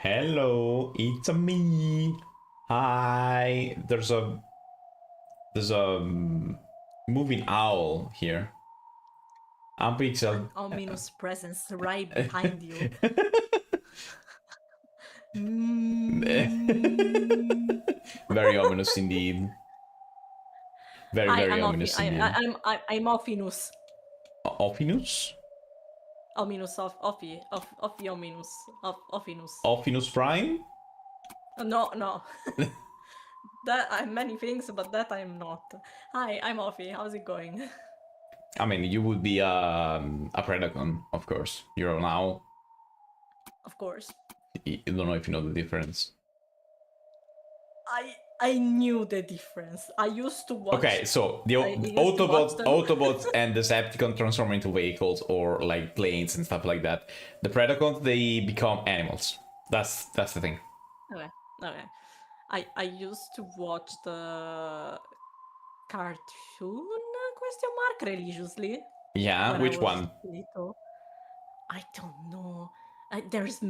Hello, it's me. Hi. There's a moving owl here. I'm Pixel. Ominous presence right behind you. Very ominous indeed. Very, Hi, very I'm ominous indeed. I'm Ophinus. Ophinus? Ominous of Ominous of Ophinus. Ophinus Prime? No. That I'm many things, but that I'm not. Hi, I'm Offie. How's it going? I mean, you would be a Predacon, of course. You're an owl. Of course. I don't know if you know the difference. I knew the difference. I used to watch. Okay, so the Autobots and Decepticons transform into vehicles or like planes and stuff like that. The Predacons, they become animals. That's the thing. Okay. I used to watch the cartoon question mark religiously. Yeah, which one? Little. I don't know. There's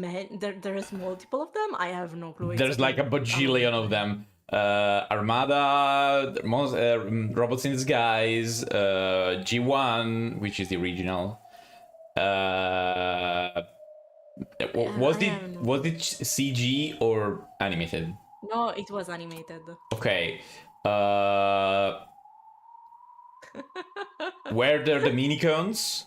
multiple of them. I have no clue. There's like a bajillion of them. Armada, Robots in Disguise, G1, which is the original. Was it CG or animated? No, it was animated. Okay. Were there the Minicons?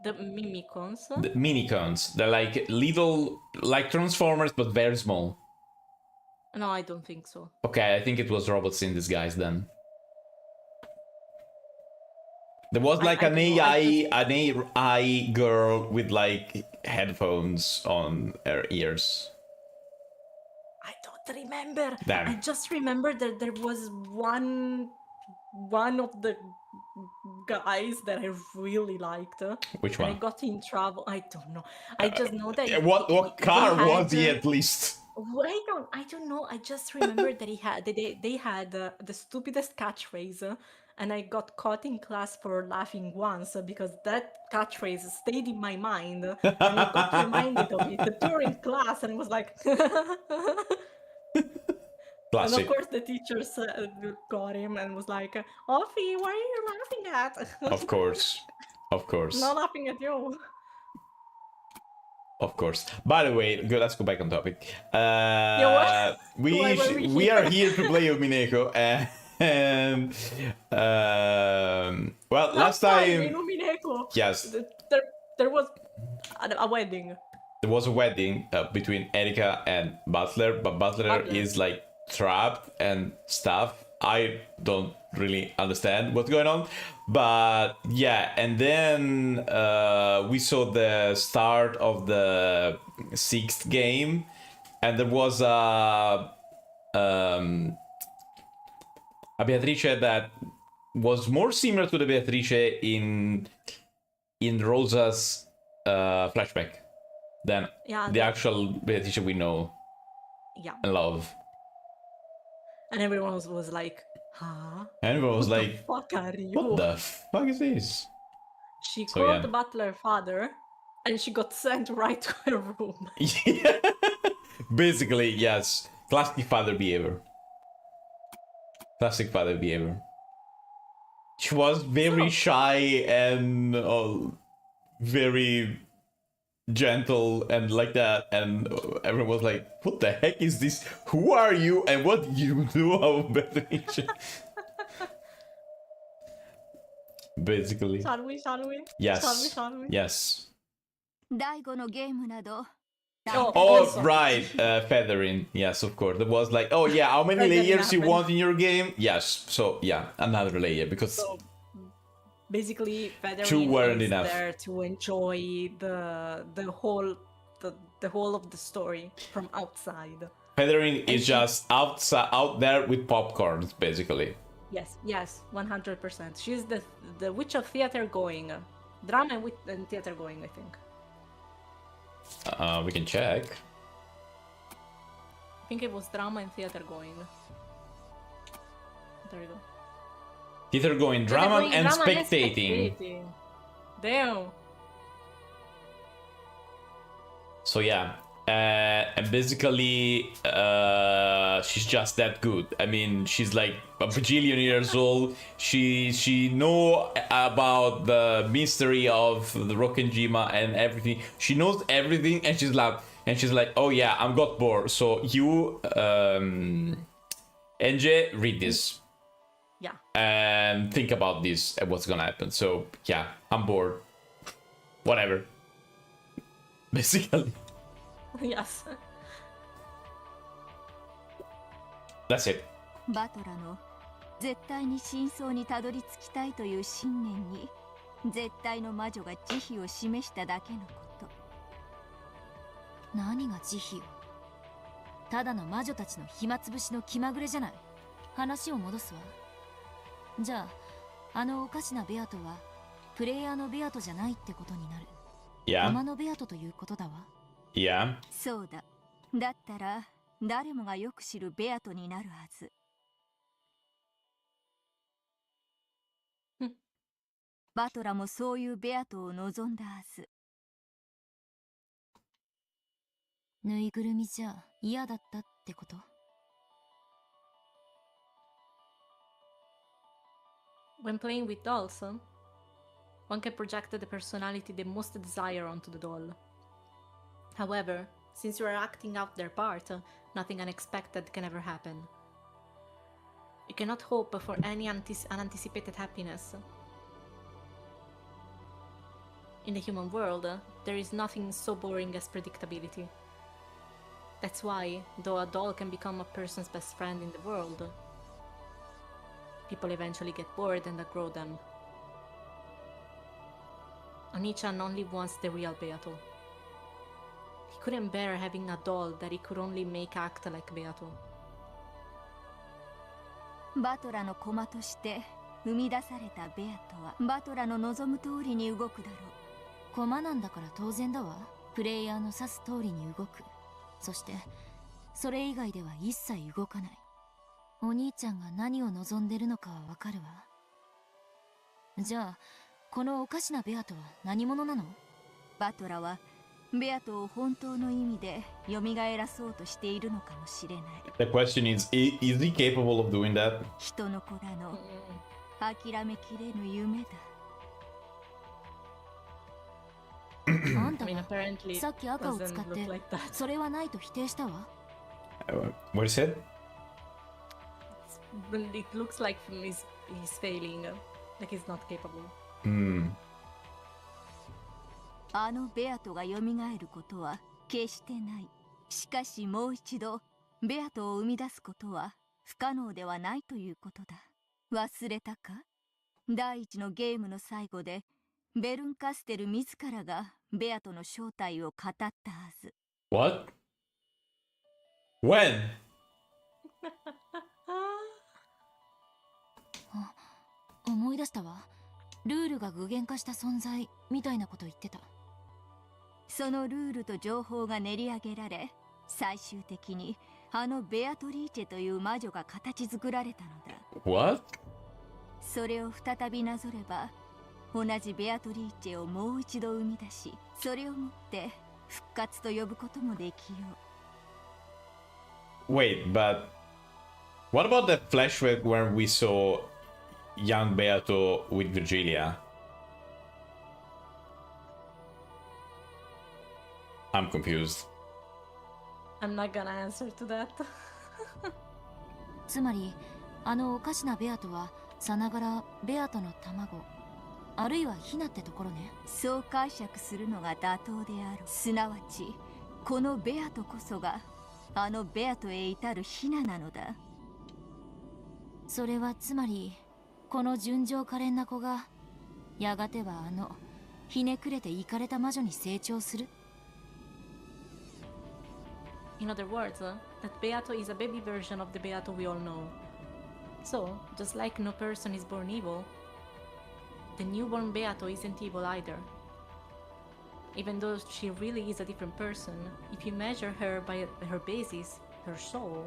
The Mimicons? The Minicons. They're like little, like Transformers, but very small. No, I don't think so. Okay, I think it was Robots in Disguise then. There was like an AI girl with like headphones on her ears. I don't remember. Damn. I just remember that there was one of the guys that I really liked. Which one? I got in trouble. I don't know. I just know that what car was he at least? I don't know. I just remember that they had the stupidest catchphrase, and I got caught in class for laughing once because that catchphrase stayed in my mind, and I got reminded of it during class, and was like. Classic. And of course the teachers got him and was like, Offie, what are you laughing at? Of course. Not laughing at you. Of course. By the way, let's go back on topic. We we are here to play Umineko, and well, last time in Umineko, yes, there was a wedding. There was a wedding between Erika and Butler, but Butler is like trapped and stuff. I don't really understand what's going on, but yeah. And then we saw the start of the 6th game, and there was a Beatrice that was more similar to the Beatrice in Rosa's flashback than the actual Beatrice we know and love. And everyone was like, huh? Everyone was like, what the fuck are you? What the fuck is this? She called the butler father, and she got sent right to her room. Yeah. Basically, yes. Classic father behavior. She was very shy and very gentle and like that, and everyone was like, what the heck is this? Who are you and what do you do about Beatrice? Basically. Shall we? Yes. Shall we? Yes. Also. Right, feathering. Yes, of course. There was like, oh yeah, how many layers you want in your game? Yes. So yeah, another layer because basically feathering two weren't is enough. There to enjoy the whole of the story from outside. Feathering is just out there with popcorn, basically. Yes, 100%. She's the witch of theater going, drama and theater going, I think. We can check. I think it was drama and theater going. There we go. Theater going, drama and spectating. Damn. So yeah, And basically, she's just that good. I mean, she's like a bajillion years old. She know about the mystery of the Rokkenjima and everything. She knows everything, and she's like, oh yeah, I'm got bored. So you, NJ, read this Yeah. and think about this and what's gonna happen. So yeah, I'm bored. Whatever. Basically, Yes. that's it. バトラの絶対に真相にたどり着きたいという信念に絶対の魔女が慈悲を示しただけのこと。何が慈悲よ。ただの魔女たちの暇つぶしの気まぐれじゃない。話を戻すわ。じゃあ、あのおかしなベアトはプレイヤーのベアトじゃないってことになる。Yeah. 駒のベアトということだわ。Yeah. そうだ。だったら誰もがよく知るベアトになるはず。バトラもそういうベアトを望んだはず。ぬいぐるみじゃ嫌だったってこと？ When playing with dolls, one can project the personality they most desire onto the doll. However, since you are acting out their part, nothing unexpected can ever happen. You cannot hope for any unanticipated happiness. In the human world, there is nothing so boring as predictability. That's why, though a doll can become a person's best friend in the world, people eventually get bored and outgrow them. Onichan only wants the real Beato. He couldn't bear having a doll that he could only make act like Beato. バトラの駒として生み出されたベアトはバトラの望む通りに動くだろう。駒なんだから当然だわ。プレイヤーの指す通りに動く。そしてそれ以外では一切動かない。お兄ちゃんが何を望んでるのかはわかるわ。じゃあこのおかしなベアトは何者なの？バトラはベアトを本当の意味で蘇らそうとしているのかもしれない。 The question is he capable of doing that? 人の子らの諦めきれぬ夢だ。あんた I mean, は apparently さっき赤を使っ doesn't て look like that. それはないと否定したわ。What is it? It looks like he's failing, like he's not capable. あのベアトが蘇ることは決してない。しかしもう一度ベアトを生み出すことは不可能ではないということだ。忘れたか？第一のゲームの最後でベルンカステル自らがベアトの正体を語ったはず。 What? When? 思い出したわ。ルールが具現化した存在みたいなこと言ってた。そのルールと情報が練り上げられ、最終的にあのベアトリーチェという魔女が形作られたのだ。 What? それを再びなぞれば、同じベアトリーチェをもう一度生み出し、それをもって復活と呼ぶこともできよう。 Wait, but what about that flashback when we saw young Beato with Virgilia? I'm confused. I'm not gonna answer to that. つまりあのおかしなベアトはさながらベアトの卵あるいはヒナってところね。そう解釈するのが妥当である。すなわちこのベアトこそがあのベアトへ至るヒナなのだ。それはつまりこの純情可憐な子がやがてはあのひねくれてイカれた魔女に成長する。 In other words, that Beato is a baby version of the Beato we all know. So, just like no person is born evil, the newborn Beato isn't evil either. Even though she really is a different person, if you measure her by her basis, her soul,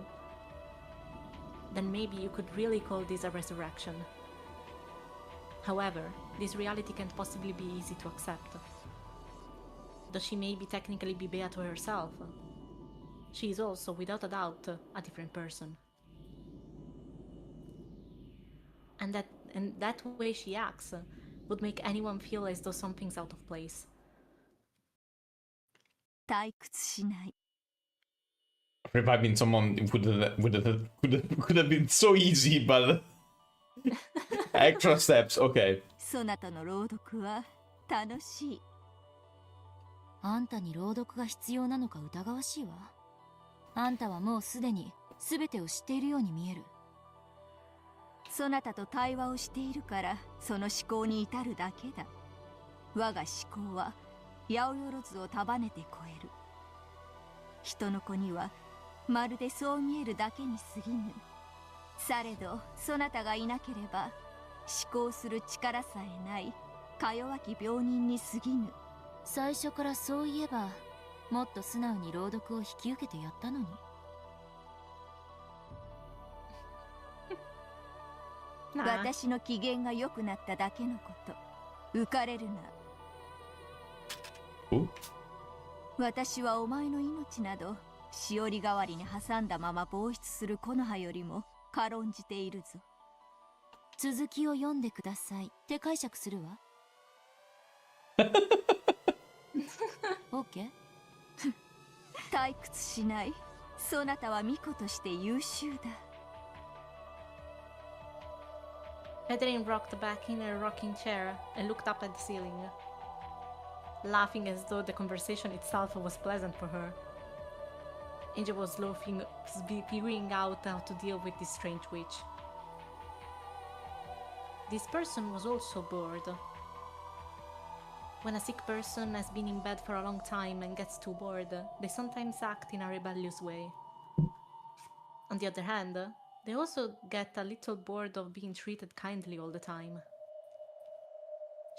then maybe you could really call this a resurrection. However, this reality can't possibly be easy to accept. Though she may be technically be Beato herself, She is also, without a doubt, a different person. And that way she acts would make anyone feel as though something's out of place. 退屈しない。 Reviving someone could have been so easy, but extra steps. Okay. そなたの朗読は楽しい。あんたに朗読が必要なのか疑わしいわ。あんたはもうすでに全てを知っているように見える。そなたと対話をしているからその思考に至るだけだ。我が思考は八百万を束ねて超える。人の子にはまるでそう見えるだけに過ぎぬ。されどそなたがいなければ思考する力さえないか弱き病人に過ぎぬ。最初からそういえばもっと素直に朗読を引き受けてやったのに。私の機嫌が良くなっただけのこと。浮かれるな。私はお前の命などしおり代わりに挟んだまま放出する木の葉よりも軽んじているぞ。続きを読んでくださいって解釈するわ。OK？ 退屈しない。そなたは巫女として優秀だ。Federin rocked back in her rocking chair and looked up at the ceiling, laughing as though the conversation itself was pleasant for her. Angel was laughing, figuring out how to deal with this strange witch. This person was also bored. When a sick person has been in bed for a long time and gets too bored, they sometimes act in a rebellious way. On the other hand, they also get a little bored of being treated kindly all the time.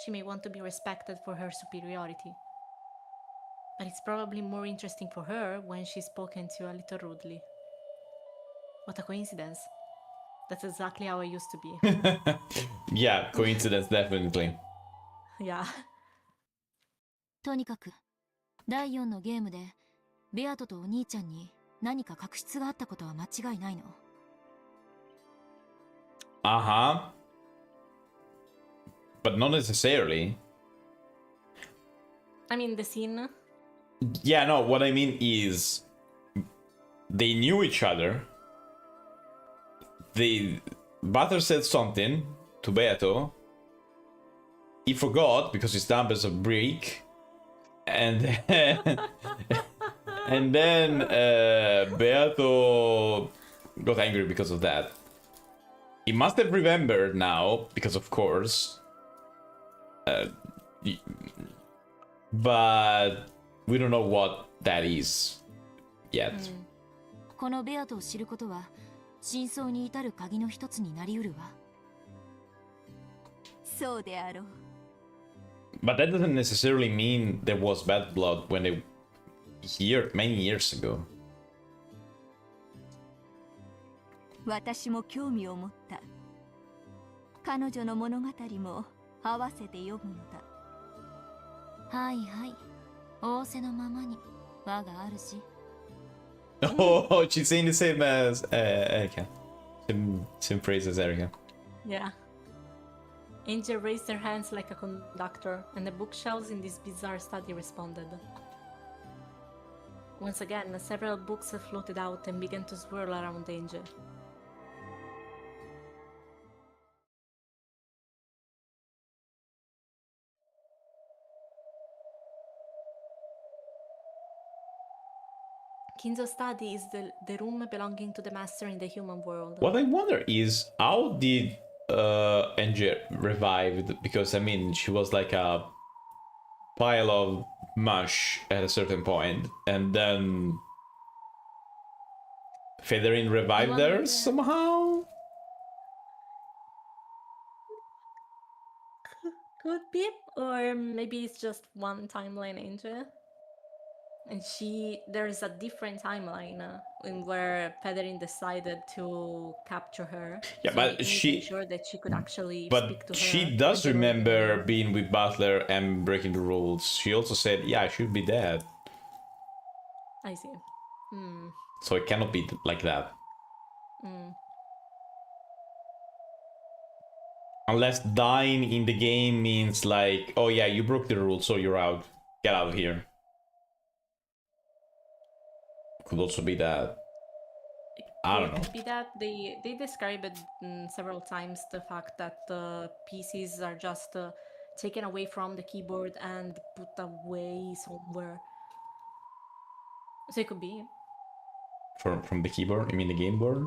She may want to be respected for her superiority, but it's probably more interesting for her when she's spoken to a little rudely. What a coincidence. That's exactly how I used to be. Yeah, coincidence, definitely. Yeah. とにかく第4のゲームでベアトとお兄ちゃんに何か確執があったことは間違いないの。Uh-huh. But not necessarily. I mean, the scene. Yeah, no, what I mean is they knew each other. Butter said something to Beato. He forgot because his dumb as a brick. And then, and then Beato got angry because of that. He must have remembered now, because of course. But we don't know what that is yet. このベアトを知ることは真相に至る鍵の一つになりうるわ。そうであろう。But that doesn't necessarily mean there was bad blood when they here many years ago. 私も興味を持った。彼女の物語も合わせて読むのだ。はいはい。仰せのままに我があるし。Oh, she's saying the same as Erika. Same phrase as Erika. Yeah. Angel raised her hands like a conductor, and the bookshelves in this bizarre study responded. Once again, several books floated out and began to swirl around Angel. Kinzo's study is the room belonging to the master in the human world. What I wonder is how did Angel revived? Because I mean, she was like a pile of mush at a certain point, and then Federin revived her somehow. Could be, or maybe it's just one timeline, Angel. And there is a different timeline in where Federin decided to capture her. Yeah, so but making sure that she could actually speak But to her. she does remember being with Butler and breaking the rules. She also said, "Yeah, I should be dead." I see. So it cannot be like that. Unless dying in the game means like, oh yeah, you broke the rules, so you're out. Get out of here. Could also be that. I don't know. Could be that they describe it several times, the fact that PCs are just taken away from the keyboard and put away somewhere. So it could be. From the keyboard? You mean the game board?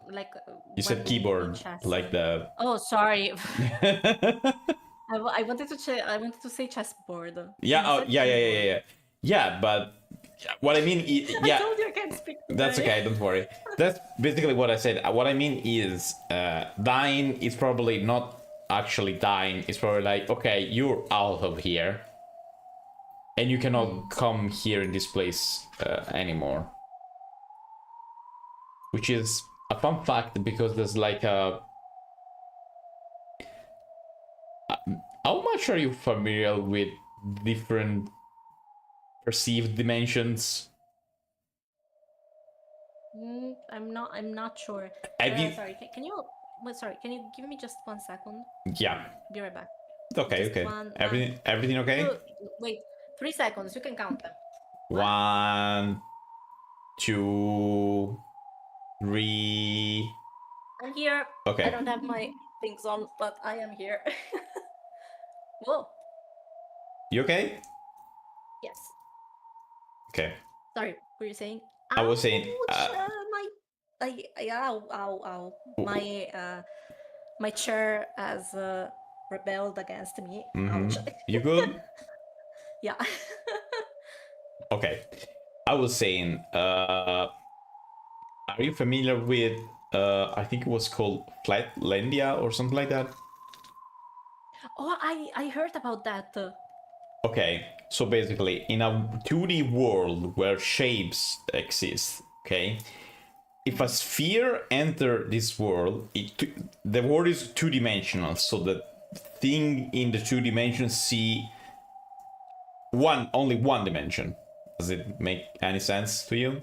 Like You said keyboard, like the. Oh, sorry. I wanted to say chessboard. Yeah. Yeah, but what I mean is, yeah. I told you I can't speak today. That's okay. Don't worry. That's basically what I said. What I mean is, dying is probably not actually dying. It's probably like, okay, you're out of here, and you cannot come here in this place anymore. Which is a fun fact because there's like a. How much are you familiar with different perceived dimensions? I'm not sure. Have you... Sorry, can you? Well, sorry, can you give me just 1 second? Yeah. Be right back. Okay. Just Okay. Everything okay? Wait, 3 seconds. You can count them. 1, 2, 3. I'm here. Okay. I don't have my things on, but I am here. Whoa. You okay? Yes. Okay. Sorry, what were you saying? I was saying. Ow. My chair has rebelled against me. Ouch. You good? Yeah. Okay. I was saying. Are you familiar with? I think it was called Flatlandia or something like that. Oh, I heard about that. Okay, so basically, in a 2D world where shapes exist, okay, if a sphere enter this world, the world is two-dimensional, so the thing in the two dimensions see only one dimension. Does it make any sense to you?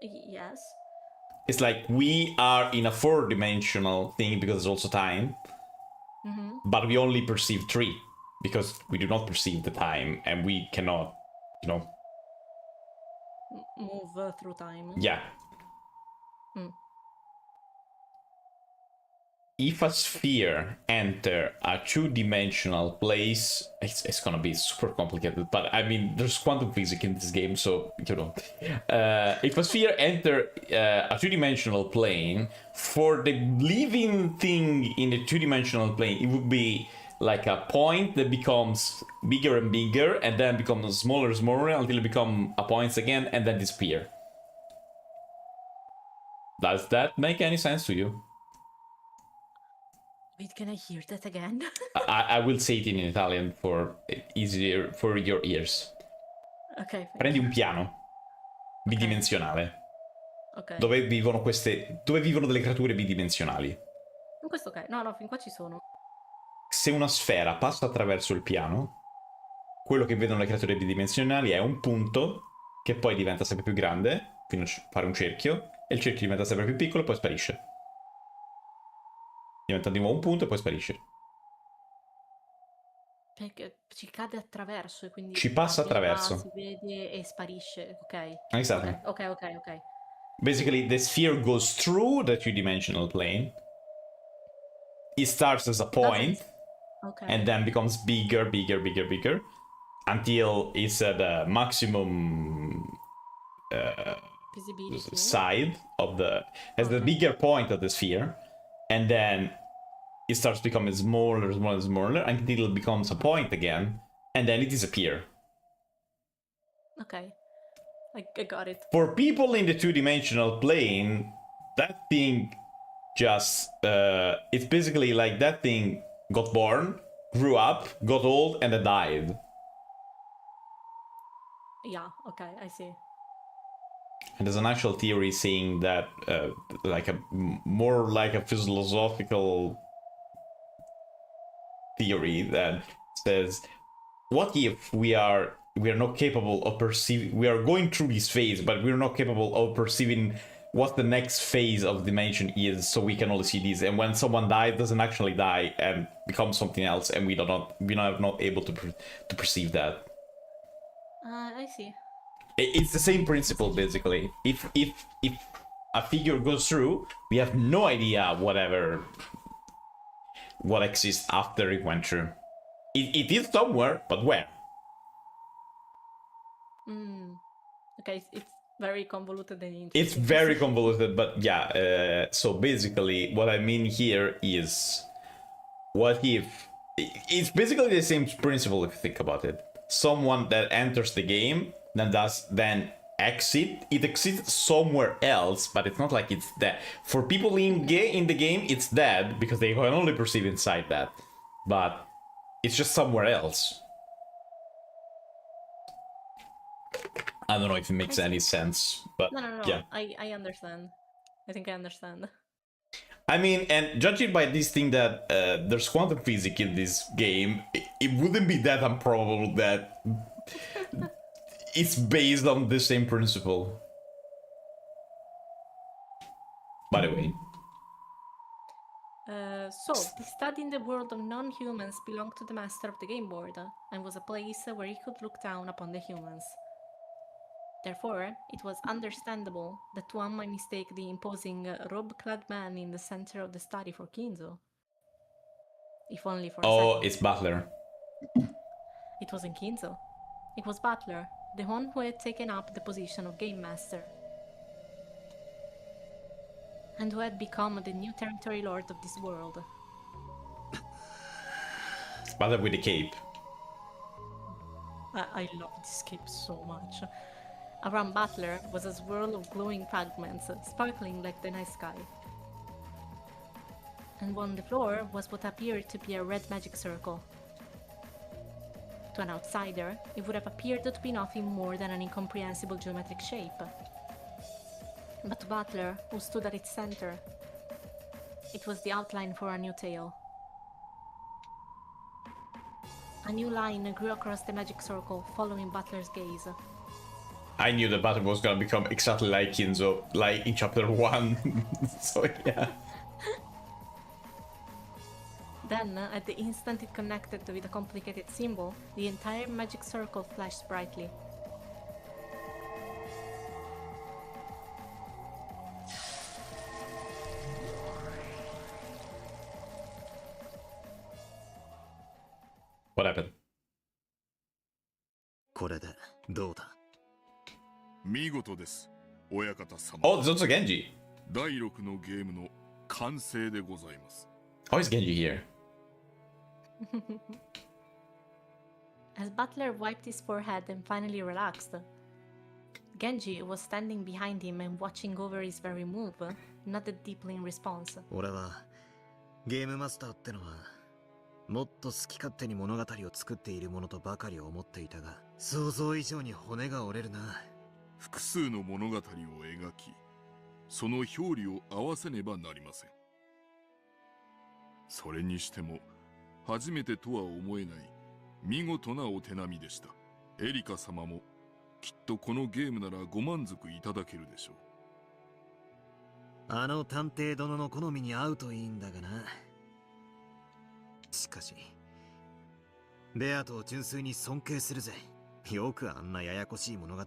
Yes. It's like we are in a four-dimensional thing because there's also time, but we only perceive three. Because we do not perceive the time and we cannot, move through time. Yeah. If a sphere enter a two-dimensional place, it's gonna be super complicated, but I mean, there's quantum physics in this game, so, if a sphere enter a two-dimensional plane, for the living thing in the two-dimensional plane, it would be like a point that becomes bigger and bigger, and then becomes smaller and smaller until it becomes a point again, and then disappear. Does that make any sense to you? Wait, can I hear that again? I will say it in Italian for easier for your ears. Ok. Prendi un piano bidimensionale. Ok. Dove vivono delle creature bidimensionali. In questo ok. No, fin qua ci sono. Se una sfera passa attraverso il piano, quello che vedono le creature bidimensionali è un punto che poi diventa sempre più grande, fino a fare un cerchio, e il cerchio diventa sempre più piccolo e poi sparisce. Diventa di nuovo un punto e poi sparisce. Perché ci cade attraverso e quindi ci passa attraverso. Si vede e sparisce, ok. Exactly. Ok. Basically, the sphere goes through the two-dimensional plane. It starts as a point, and then becomes bigger, until it's at the maximum visibility side of as the bigger point of the sphere, and then it starts becoming smaller until it becomes a point again, and then it disappears. Okay, I got it. For people in the two-dimensional plane, that thing just it's basically like that thing got born, grew up, got old, and then died. Yeah, okay, I see. And there's an actual theory saying that more like a philosophical theory that says, what if we are we are not capable of perceiving. We are going through this phase, but we're not capable of perceiving what the next phase of the dimension is. So we can only see this. And when someone dies, doesn't actually die and becomes something else, and we're not able to perceive that. I see. It's the same principle basically. If a figure goes through, we have no idea what exists after it went through. It is somewhere, but where? Okay, it's very convoluted and interesting. It's very convoluted, but yeah. So basically, what I mean here is, what if it's basically the same principle if you think about it. Someone that enters the game then exit. It exists somewhere else, but it's not like it's dead. For people in the game, it's dead because they can only perceive inside that. But it's just somewhere else. I don't know if it makes any sense, but No. yeah. I understand. I think I understand. I mean, and judging by this thing that there's quantum physics in this game, it wouldn't be that improbable that it's based on the same principle. By the way. So, the study in the world of non-humans belonged to the master of the game board, and was a place where he could look down upon the humans. Therefore, it was understandable that one might mistake the imposing robe-clad man in the center of the study for Kinzo. If only for a second. It's Butler. It wasn't Kinzo. It was Butler, the one who had taken up the position of Game Master, and who had become the new territory lord of this world. It's Butler with the cape. I love this cape so much. Around Butler was a swirl of glowing fragments, sparkling like the night sky. And on the floor was what appeared to be a red magic circle. To an outsider, it would have appeared to be nothing more than an incomprehensible geometric shape. But to Butler, who stood at its center, it was the outline for a new tale. A new line grew across the magic circle, following Butler's gaze. I knew that Butler was gonna become exactly like Kinzo, like in chapter 1. So yeah. Then, at the instant it connected with a complicated symbol, the entire magic circle flashed brightly. What happened? これでどうだ。見事です、親方様。 Oh, there's also Genji. 第6のゲームの完成でございます。 How is Genji here? As Butler wiped his forehead and finally relaxed, Genji was standing behind him and watching over his very move, nodded deeply in response. 俺はゲームマスターってのはもっと好き勝手に物語を作っているものとばかり思っていたが、想像以上に骨が折れるな。複数の物語を描き、その表裏を合わせねばなりません。それにしても初めてとは思えない見事なお手並みでした。エリカ様もきっとこのゲームならご満足いただけるでしょう。あの探偵殿の好みに合うといいんだがな。しかしベアトを純粋に尊敬するぜ。よくあんなややこしい物語を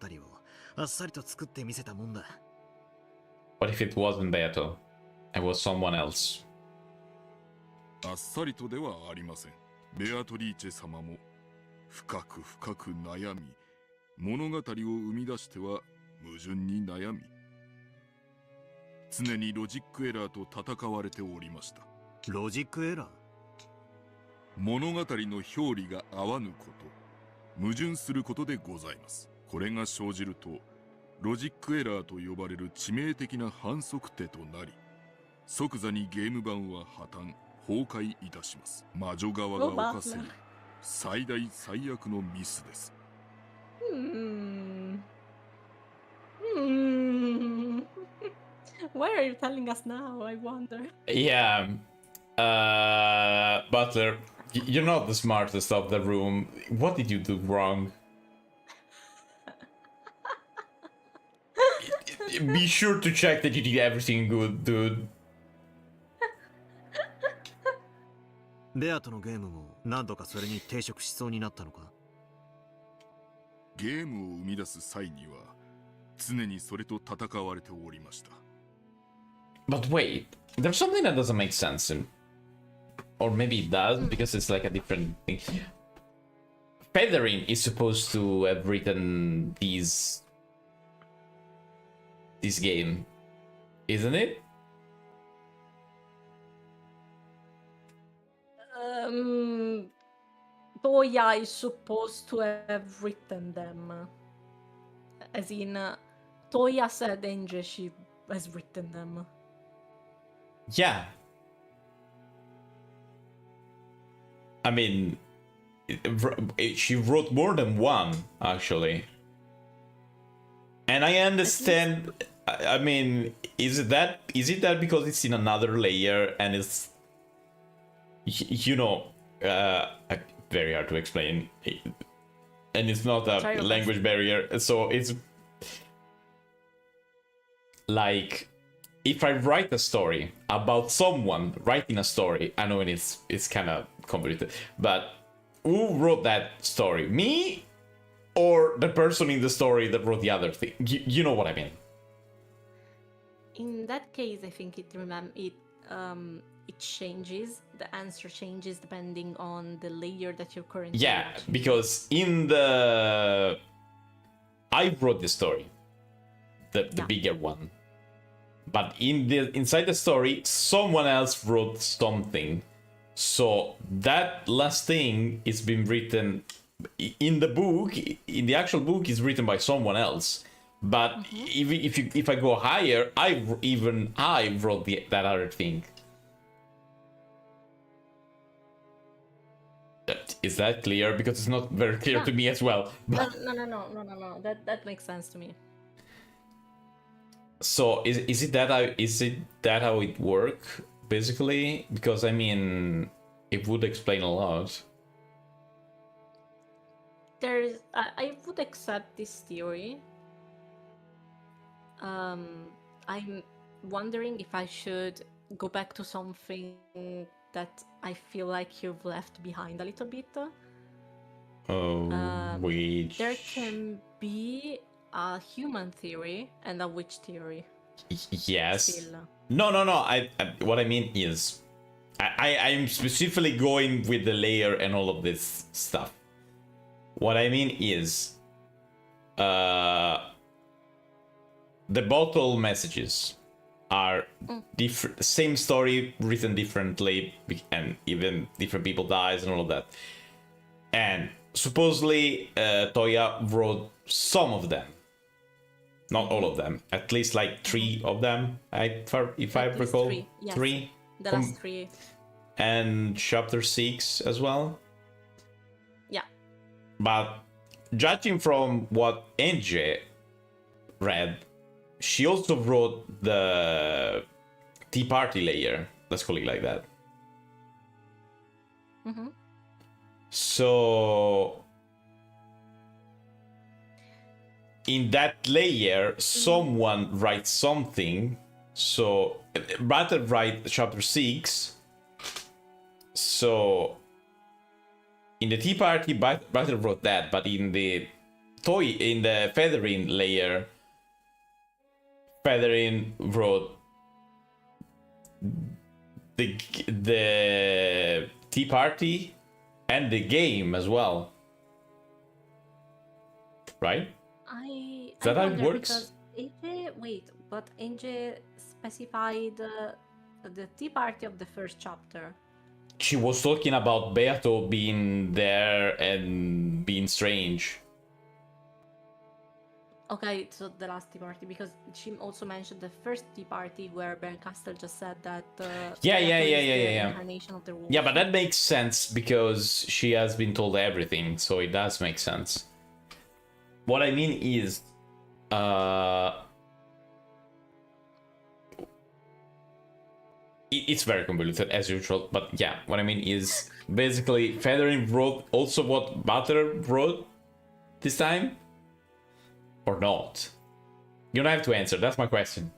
あっさりと作ってみせたもんだ。What if it wasn't Beato and was someone else? あっさりとではありません。ベアトリーチェ様も深く深く悩み、物語を生み出しては矛盾に悩み、常にロジックエラーと戦われておりました。ロジックエラー？物語の表裏が合わぬこと、矛盾することでございます。これが生じると、ロジックエラーと呼ばれる致命的な反則手となり、即座にゲーム版は破綻、崩壊いたします。魔女側が犯せる最大最悪のミスです。Why are you telling us now, I wonder? Yeah. Butler, you're not the smartest of the room. What did you do wrong? Be sure to check that you did everything good, dude. ベアとのゲームも何度かそれに抵触しそうになったのか？ゲームを生み出す際には常にそれと戦われておりました。 But wait, there's something that doesn't make sense. Or maybe it does, because it's like a different thing. Feathering is supposed to have written this game, isn't it? Toya is supposed to have written them. As in, Toya said Enje she has written them. Yeah. I mean, she wrote more than one, actually. And I understand. I mean, is it that because it's in another layer and it's, you know, very hard to explain, and it's not a language barrier, so it's like if I write a story about someone writing a story, I know it's kind of complicated, but who wrote that story? Me or the person in the story that wrote the other thing? You know what I mean? In that case, I think it changes. The answer changes depending on the layer that you're currently watching. Because I wrote the story, the bigger one, but inside the story, someone else wrote something. So that last thing is been written in the book. In the actual book, is written by someone else. But if I go higher, I wrote that other thing. Is that clear? Because it's not very clear to me as well. No. That makes sense to me. So is it that how it works basically? Because I mean, it would explain a lot. I would accept this theory. I'm wondering if I should go back to something that I feel like you've left behind a little bit. Which? There can be a human theory and a witch theory. Yes. Still. No. I what I mean is, I'm specifically going with the layer and all of this stuff. What I mean is, the bottle messages are different, same story written differently, and even different people dies and all of that. And supposedly Toya wrote some of them, not all of them, at least like 3 of them, if I recall. 3, yes. 3. The last 3. And chapter 6 as well. Yeah. But judging from what NJ read, she also wrote the Tea Party layer. Let's call it like that. So in that layer, someone writes something. So Battle write chapter 6. So in the Tea Party, Battle wrote that, but in the Feathering layer, Feathering wrote the Tea Party and the game as well, right? Is that how it works? But AJ specified the Tea Party of the first chapter. She was talking about Beato being there and being strange. Okay, so the last Tea Party, because she also mentioned the first Tea Party where Castle just said that Yeah. incarnation of the wolf. Yeah, but that makes sense because she has been told everything, so it does make sense. What I mean is, it's very convoluted as usual, but yeah, what I mean is basically Feathering wrote also what Butter wrote this time, or not? You don't have to answer. That's my question.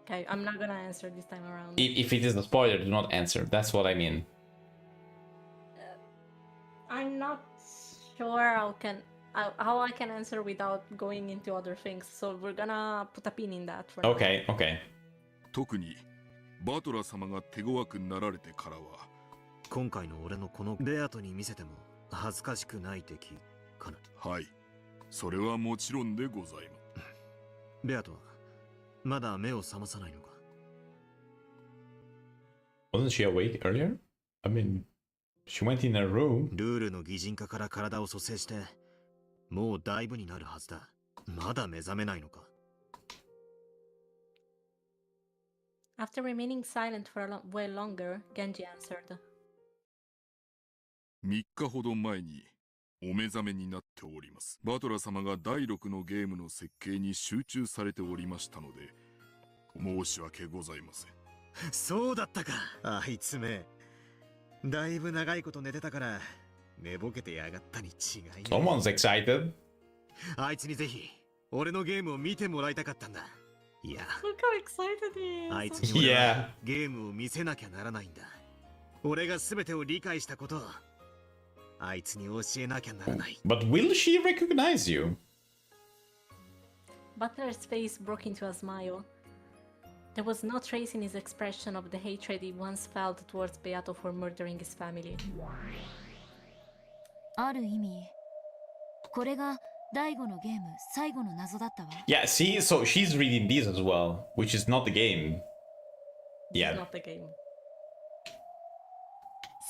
Okay, I'm not gonna answer this time around. If it is a spoiler, do not answer. That's what I mean. I'm not sure how I can answer without going into other things, so we're gonna put a pin in that for now. Okay, okay. 特にバトラ様が手強くなられてからは今回の俺のこのベアトに見せても恥ずかしくない敵かな。はいそれはもちろんでございますベアトはまだ目を覚まさないのか。 Wasn't she awake earlier? I mean, she went in her room. ルールの擬人化から体を蘇生してもうだいぶになるはずだ。まだ目覚めないのか。 After remaining silent for a while longer, Genji answered. 3日ほど前にお目覚めになっております。バトラ様が第6のゲームの設計に集中されておりましたので申し訳ございません。そうだったか。あいつめだいぶ長いこと寝てたから寝ぼけてやがったに違いない。 Someone's excited. あいつにぜひ俺のゲームを見てもらいたかったんだ。いや Look how excited he あい is. つに俺は Yeah. ゲームを見せなきゃならないんだ。俺が全てを理解したことをあいつに教えなきゃならない。 But will she recognize you? Butler's face broke into a smile. There was no trace in his expression of the hatred he once felt towards Beato for murdering his family. ある意味これが第5のゲーム最後の謎だったわ。 Yeah, see, so she's reading this as well, which is not the game. This Yeah. is not the game.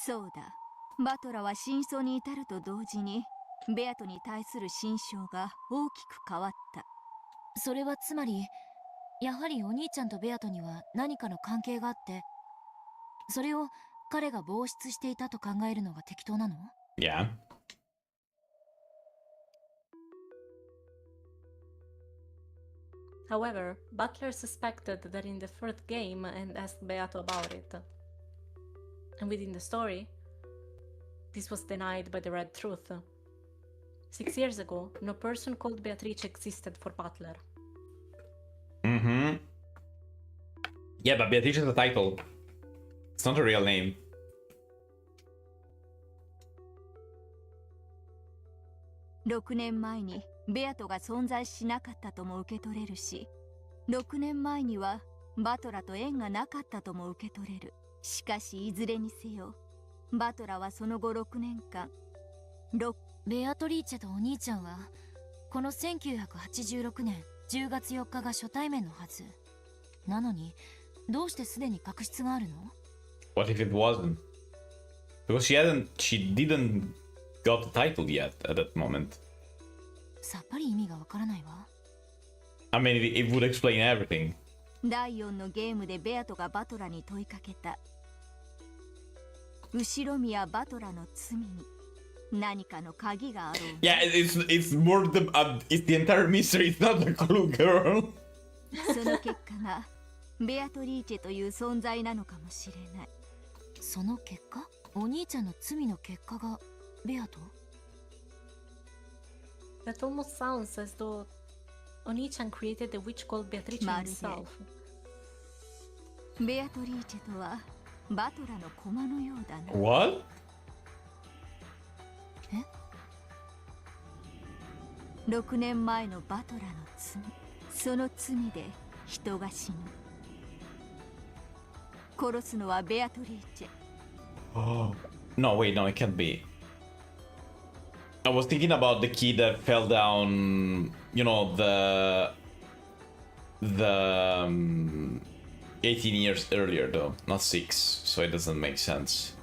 そうだバトラは真相に至ると同時にベアトに対する心象が大きく変わった。それはつまりやはりお兄ちゃんとベアトには何かの関係があってそれを彼が防止していたと考えるのが適当なの？ Yeah. However, Butler suspected that in the third game and asked Beato about it. And within the story, this was denied by the Red Truth. 6 years ago, no person called Beatrice existed for Butler. Mm-hmm. Yeah, but Beatrice is a title. It's not a real name. 6年前にベアトが存在しなかったとも受け取れるし6年前にはバトラと縁がなかったとも受け取れる。しかしいずれにせよバトラはその後6年間ベアトリーチェとお兄ちゃんはこの1986年10月4日が初対面のはずなのにどうしてすでに確執があるの？ What if it wasn't? Because she didn't got the title yet at that moment. さっぱり意味がわからないわ。 I mean, it would explain everything. 第4のゲームでベアトがバトラに問いかけた。後ろ宮バトラの罪に何かの鍵があろう。 Yeah, it's more it's the entire mystery. It's not the clue, girl. その結果がベアトリーチェという存在なのかもしれない。その結果お兄ちゃんの罪の結果がベアト？ That almost sounds as though Oni-chan created a witch called Beatrice himself. ベアトリーチェとはバトラの駒のようだな。 What? 6年前のバトラの罪、その罪で人が死ぬ。殺すのはベアトリーチェ。 Oh. No, wait, no, it can't be. I was thinking about the kid that fell down, you know, the 18 years earlier though, not 6, so it doesn't make sense.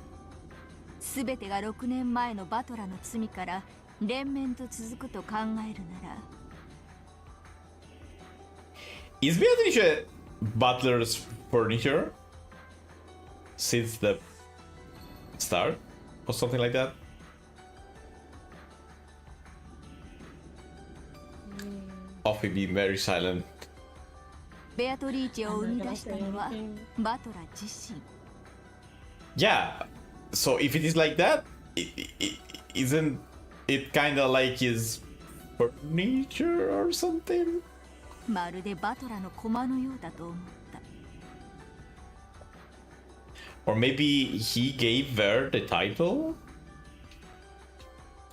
すべてが6年前のバトラの罪から連綿と続くと考えるなら、 Is Beatrice Butler's furniture since the start or something like that? Offie being very silent. ベアトリーチェを生み出したのはバトラ自身。 Yeah, so if it is like that, isn't it kind of like his furniture or something? まるでバトラの駒のようだと思った。 Or maybe he gave her the title?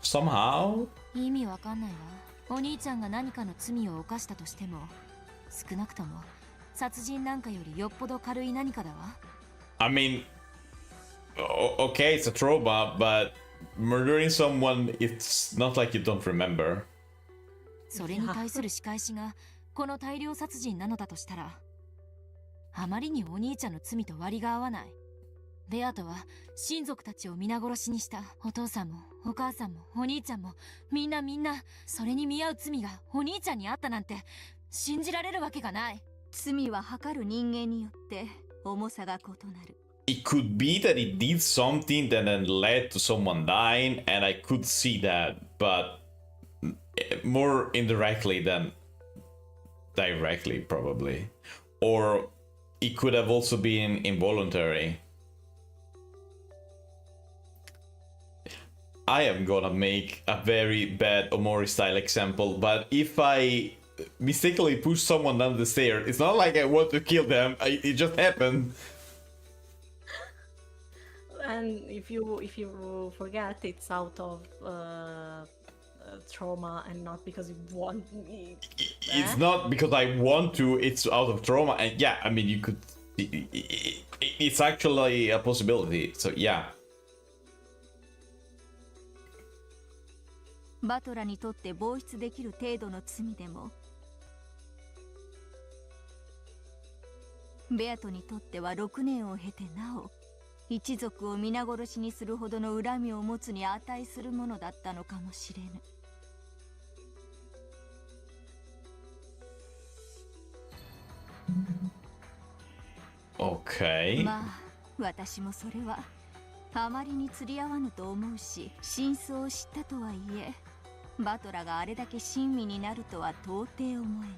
Somehow? 意味わかんないわ。お兄ちゃんが何かの罪を犯したとしても、少なくとも殺人なんかよりよっぽど軽い何かだわ。I mean, okay, it's a trauma, but murdering someone, it's not like you don't remember. それに対する仕返しがこの大量殺人なのだとしたら、あまりにお兄ちゃんの罪と割が合わない。ベアトは親族たちを皆殺しにした。お父さんもお母さんもお兄ちゃんもみんなそれに見合う罪がお兄ちゃんにあったなんて信じられるわけがない。罪は測る人間によって重さが異なる。 It could be that he did something that then led to someone dying, and I could see that, but more indirectly than directly, probably. Or it could have also been involuntary. I am gonna make a very bad Omori style example, but if I mistakenly push someone down the stairs, it's not like I want to kill them, it just happened. And if you forget, it's out of trauma and not because you want. It's not because I want to, it's out of trauma, and yeah, I mean, you could. It's actually a possibility, so yeah. バトラにとって防出できる程度の罪でも、ベアトにとっては6年を経てなお一族を皆殺しにするほどの恨みを持つに値するものだったのかもしれぬ。 Okay. まあ私もそれはあまりに釣り合わぬと思うし、真相を知ったとはいえバトラがあれだけ親身になるとは到底思えぬ。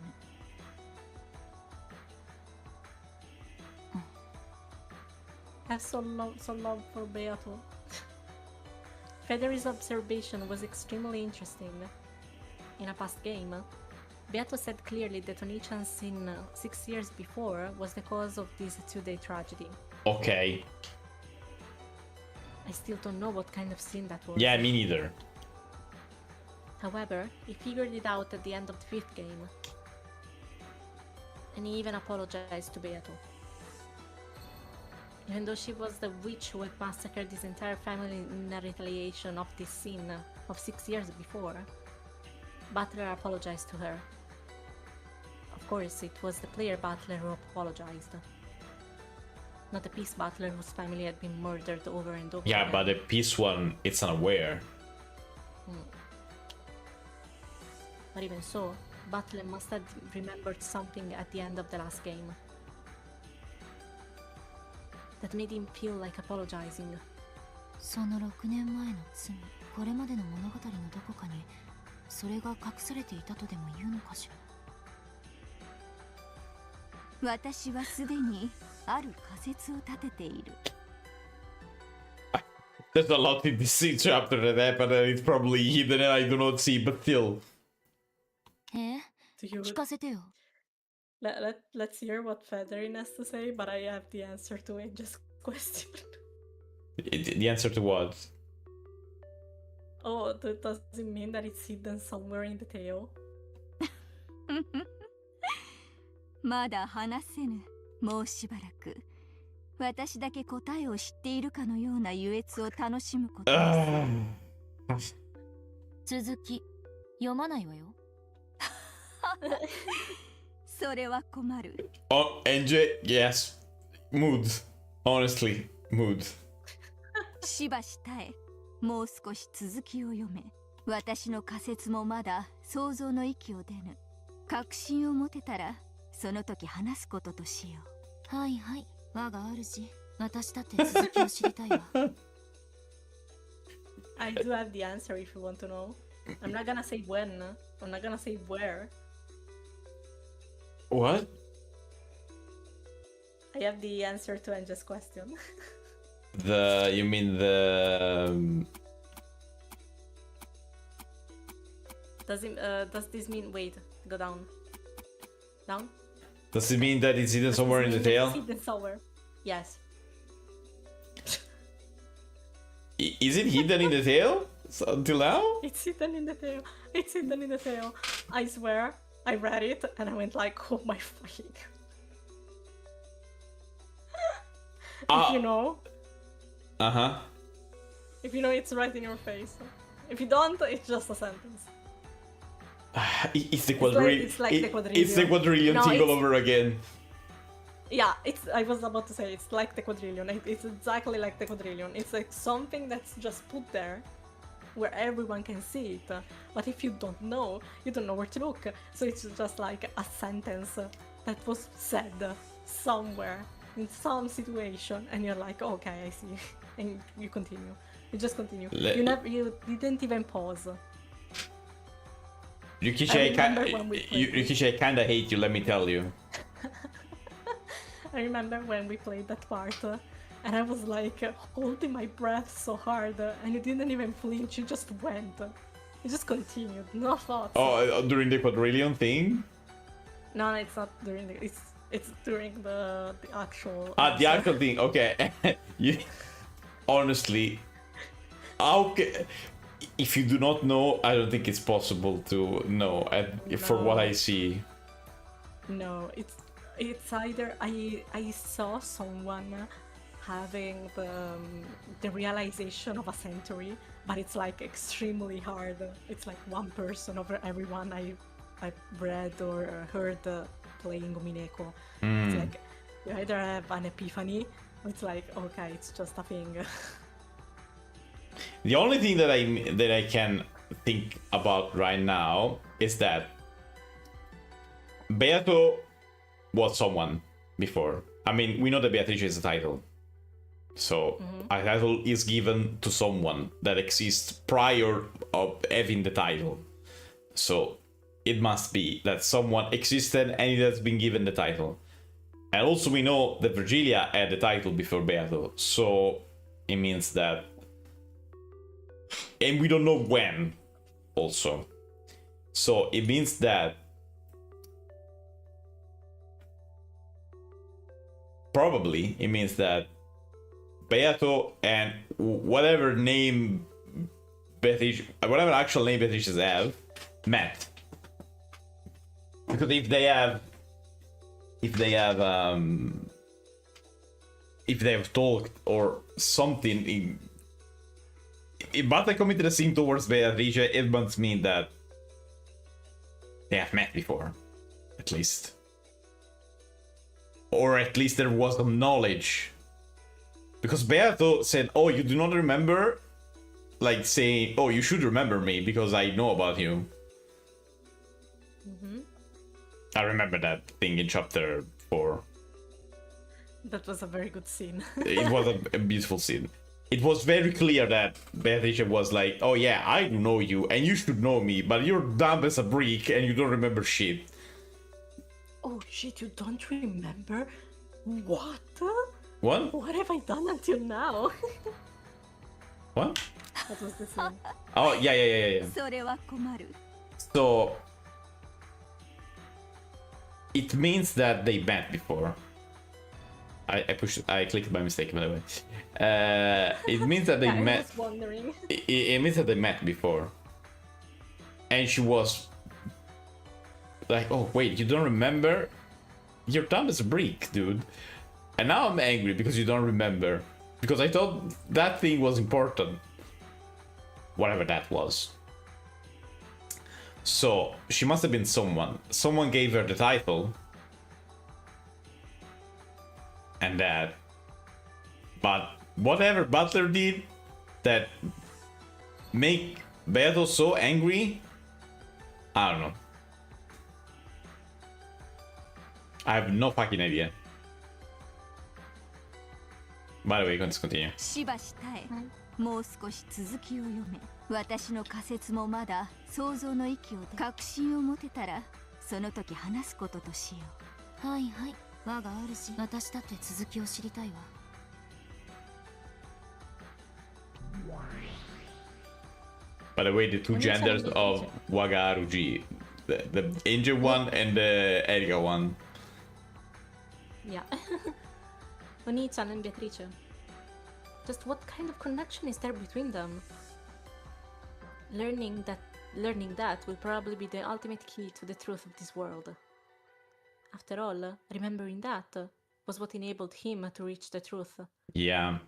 I have some love for Beato. Federi's observation was extremely interesting. In a past game, Beato said clearly that Onichan's sin 6 years before was the cause of this two-day tragedy. Okay. I still don't know what kind of sin that was. Yeah, me neither. However, he figured it out at the end of the 5th game. And he even apologized to Beato. Even though she was the witch who had massacred his entire family in a retaliation of this sin of 6 years before, Butler apologized to her. Of course, it was the player Butler who apologized. Not the peace Butler whose family had been murdered over and over Yeah, again. but the peace one, it's unaware. But even so, Butler must have remembered something at the end of the last game that made him feel like apologizing. その6年前の罪、これまでの物語のどこかにそれが隠されていたとでも言うのかしら。私はすでにある仮説を立てている。 There's a lot in this chapter that happened and it's probably hidden and I do not see, but still. え？ Do you 聞かせてよ。 let's hear what Federin has to say, but I have the answer to Angel's question. The answer to what? Oh, does it mean that it's hidden somewhere in the tale? まだ話せぬ。もうしばらく私だけ答えを知っているかのような優越を楽しむことです。続き読まないわよ。それは困る。Oh, NJ, yes. Mood. Honestly, mood. しばし耐え、もう少し続きを読め。私の仮説もまだ想像の域を出ぬ。確信を持てたらその時話すこととしよう。はいはい、我が主、私だって続きを知りたいわ。I do have the answer if you want to know. I'm not gonna say when. I'm not gonna say where. What? I have the answer to Angel's question. You mean the... Does this mean wait? Go down. Down. Does it mean that it's hidden Does somewhere in this the mean tail? it's hidden somewhere? Yes. Is it hidden in the tail until now? It's hidden in the tail. It's hidden in the tail. I swear. I read it and I went like, oh my fucking. If you know. Uh-huh. If you know, it's right in your face. If you don't, it's just a sentence. It's the quadrillion. It's like the quadrillion. It's the quadrillion No, thing all it's- over again. Yeah, I was about to say it's like the quadrillion. It's exactly like the quadrillion. It's like something that's just put there where everyone can see it. But if you don't know where to look. So it's just like a sentence that was said somewhere in some situation, and you're like, okay, I see, and you continue. You just continue. You didn't even pause. Rikishi, remember when we played this. Rikishi, I kinda hate you, let me tell you. I remember when we played that part, and I was like holding my breath so hard, and you didn't even flinch. You just went. You just continued. No thoughts. Oh, during the quadrillion thing? No, it's not during the. It's during the actual. The actual thing. Okay. You, honestly, okay. If you do not know, I don't think it's possible to know. For what I see. No, it's either I saw someone having the realization of a century, but it's like extremely hard. It's like one person over everyone I read or heard playing Umineko. It's like you either have an epiphany, or it's like okay, it's just a thing. The only thing that I can think about right now is that Beato was someone before. I mean, we know that Beatrice is a title. So a title is given to someone that exists prior of having the title. So it must be that someone existed and it has been given the title. And also we know that Virgilia had the title before Beato. So it means that... And we don't know when also. So it means that probably it means that Beato and whatever name Beatrice, whatever actual name Beatrice have, met. Because if they have talked or something, if Bata committed a sin towards Beatrice, it must mean that they have met before, at least. Or at least there was some knowledge. Because Beato said, oh, you do not remember? Like saying, oh, you should remember me because I know about you. I remember that thing in chapter 4. That was a very good scene. It was a beautiful scene. It was very clear that Beatrice was like, oh yeah, I know you and you should know me, but you're dumb as a brick and you don't remember shit. Oh shit, you don't remember? What? What? What have I done until now? What? That was the scene. Oh, yeah. それは困る So, it means that they met before. I clicked by mistake, by the way. It means that they I met. was wondering. It means that they met before. And she was like, oh, wait, you don't remember? You're dumb as a brick, dude. And now I'm angry because you don't remember. Because I thought that thing was important. Whatever that was. So, she must have been someone. Someone gave her the title. And that. But whatever Butler did that make Beato so angry, I don't know. I have no fucking idea. By the way, let's continue. しばし耐え、もう少し続きを読め。私の仮説もまだ想像の域を確信を持てたら、その時話すこととしよう。はいはい、我が主、私だって続きを知りたいわ。By the way, the two Oni-chan genders and of Beatrice. Wagaruji, the Angel one and the Erika one. Yeah. Oni-chan and Beatrice. Just what kind of connection is there between them? Learning that will probably be the ultimate key to the truth of this world. After all, remembering that was what enabled him to reach the truth. Yeah.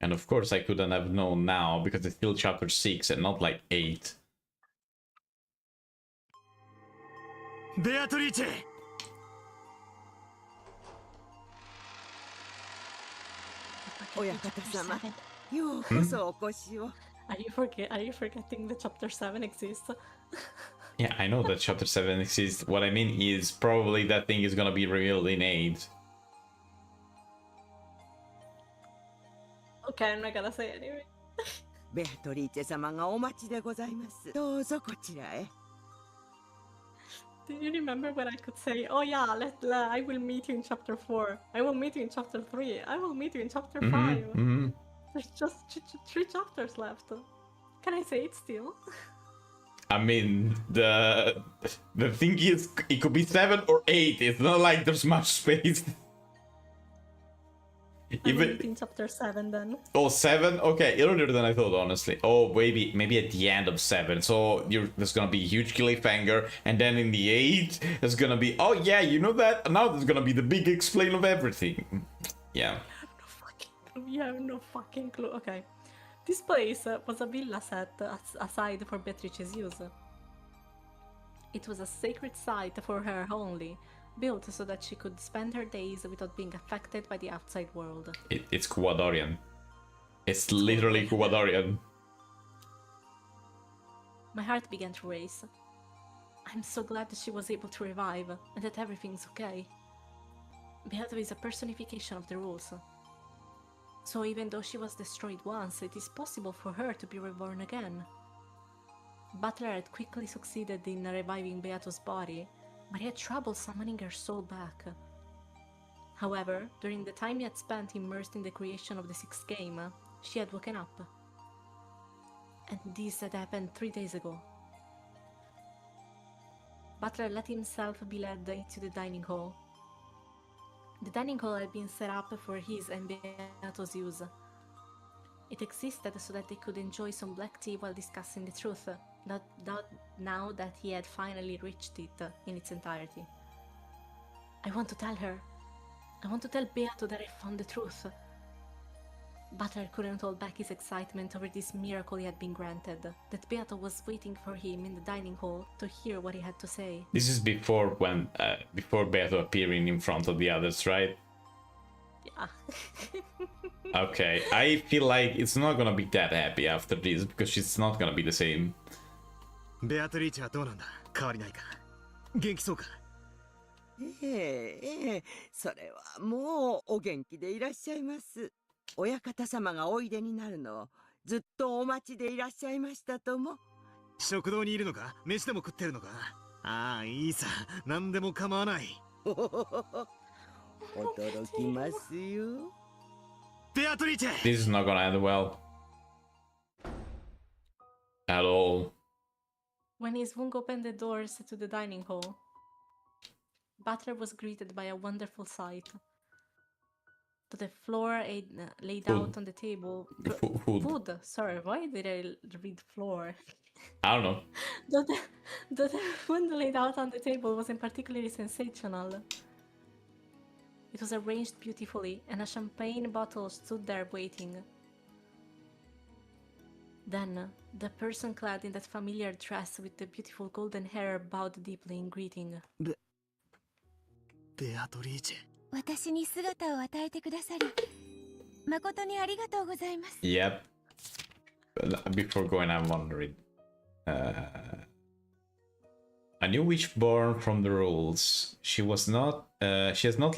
And of course I couldn't have known now because it's still chapter 6 and not like 8. ベアトリーチェ 親方様、ようこそお越しを。Are you forgetting that chapter 7 exists? Yeah, I know that chapter 7 exists. What I mean is probably that thing is gonna be revealed in 8. Okay, I'm not gonna say it anyway. ベアトリーチェ様がお待ちでございます。どうぞこちらへ。Do you remember when I could say, oh yeah, I will meet you in chapter 4, I will meet you in chapter 3, I will meet you in chapter 5. There's just 3 chapters left. Can I say it still? I mean, the thing is, it could be 7 or 8. It's not like there's much space. I will Even meet you in chapter 7 then. oh 7, okay, earlier than I thought, honestly. Oh, maybe at the end of 7. So there's gonna be a huge cliffhanger, and then in the 8, there's gonna be, oh yeah, you know that. Now there's gonna be the big explain of everything. Yeah. You have no fucking clue. Okay. This place was a villa set aside for Beatrice's use. It was a sacred site for her only, built so that she could spend her days without being affected by the outside world. It's Kuwadorian. It's literally Kuwadorian. My heart began to race. I'm so glad that she was able to revive, and that everything's okay. Beato is a personification of the rules. So even though she was destroyed once, it is possible for her to be reborn again. Butler had quickly succeeded in reviving Beato's body, but he had trouble summoning her soul back. However, during the time he had spent immersed in the creation of the 6th game, she had woken up. And this had happened 3 days ago. Butler let himself be led into the dining hall. The dining hall had been set up for his and Beato's use. It existed so that they could enjoy some black tea while discussing the truth, now that he had finally reached it in its entirety. I want to tell her. I want to tell Beato that I found the truth. Butler couldn't hold back his excitement over this miracle he had been granted, that Beato was waiting for him in the dining hall to hear what he had to say. This is before Beato appearing in front of the others, right? Yeah. Okay, I feel like it's not gonna be that happy after this, because she's not gonna be the same. ベアトリーチェはどうなんだ変わりないか元気そうかええ、それはもうお元気でいらっしゃいます。親方様がおいでになるのをずっとお待ちでいらっしゃいましたとも。食堂にいるのか飯でも食ってるのかああいいさ何でも構わない驚きますよ。ベアトリーチェ This is not gonna end well. At all. When his Wung opened the doors to the dining hall, Butler was greeted by a wonderful sight. To the floor laid out on the table. Food. Sorry, why did I read floor? I don't know. The food laid out on the table wasn't particularly sensational. It was arranged beautifully, and a champagne bottle stood there waiting. Then, the person clad in that familiar dress with the beautiful golden hair bowed deeply in greeting. ベアトリーチェ私に姿を与えてくださり誠にありがとうございます。 Yep. Before going, I'm wondering. A new witch born from the rules. She has not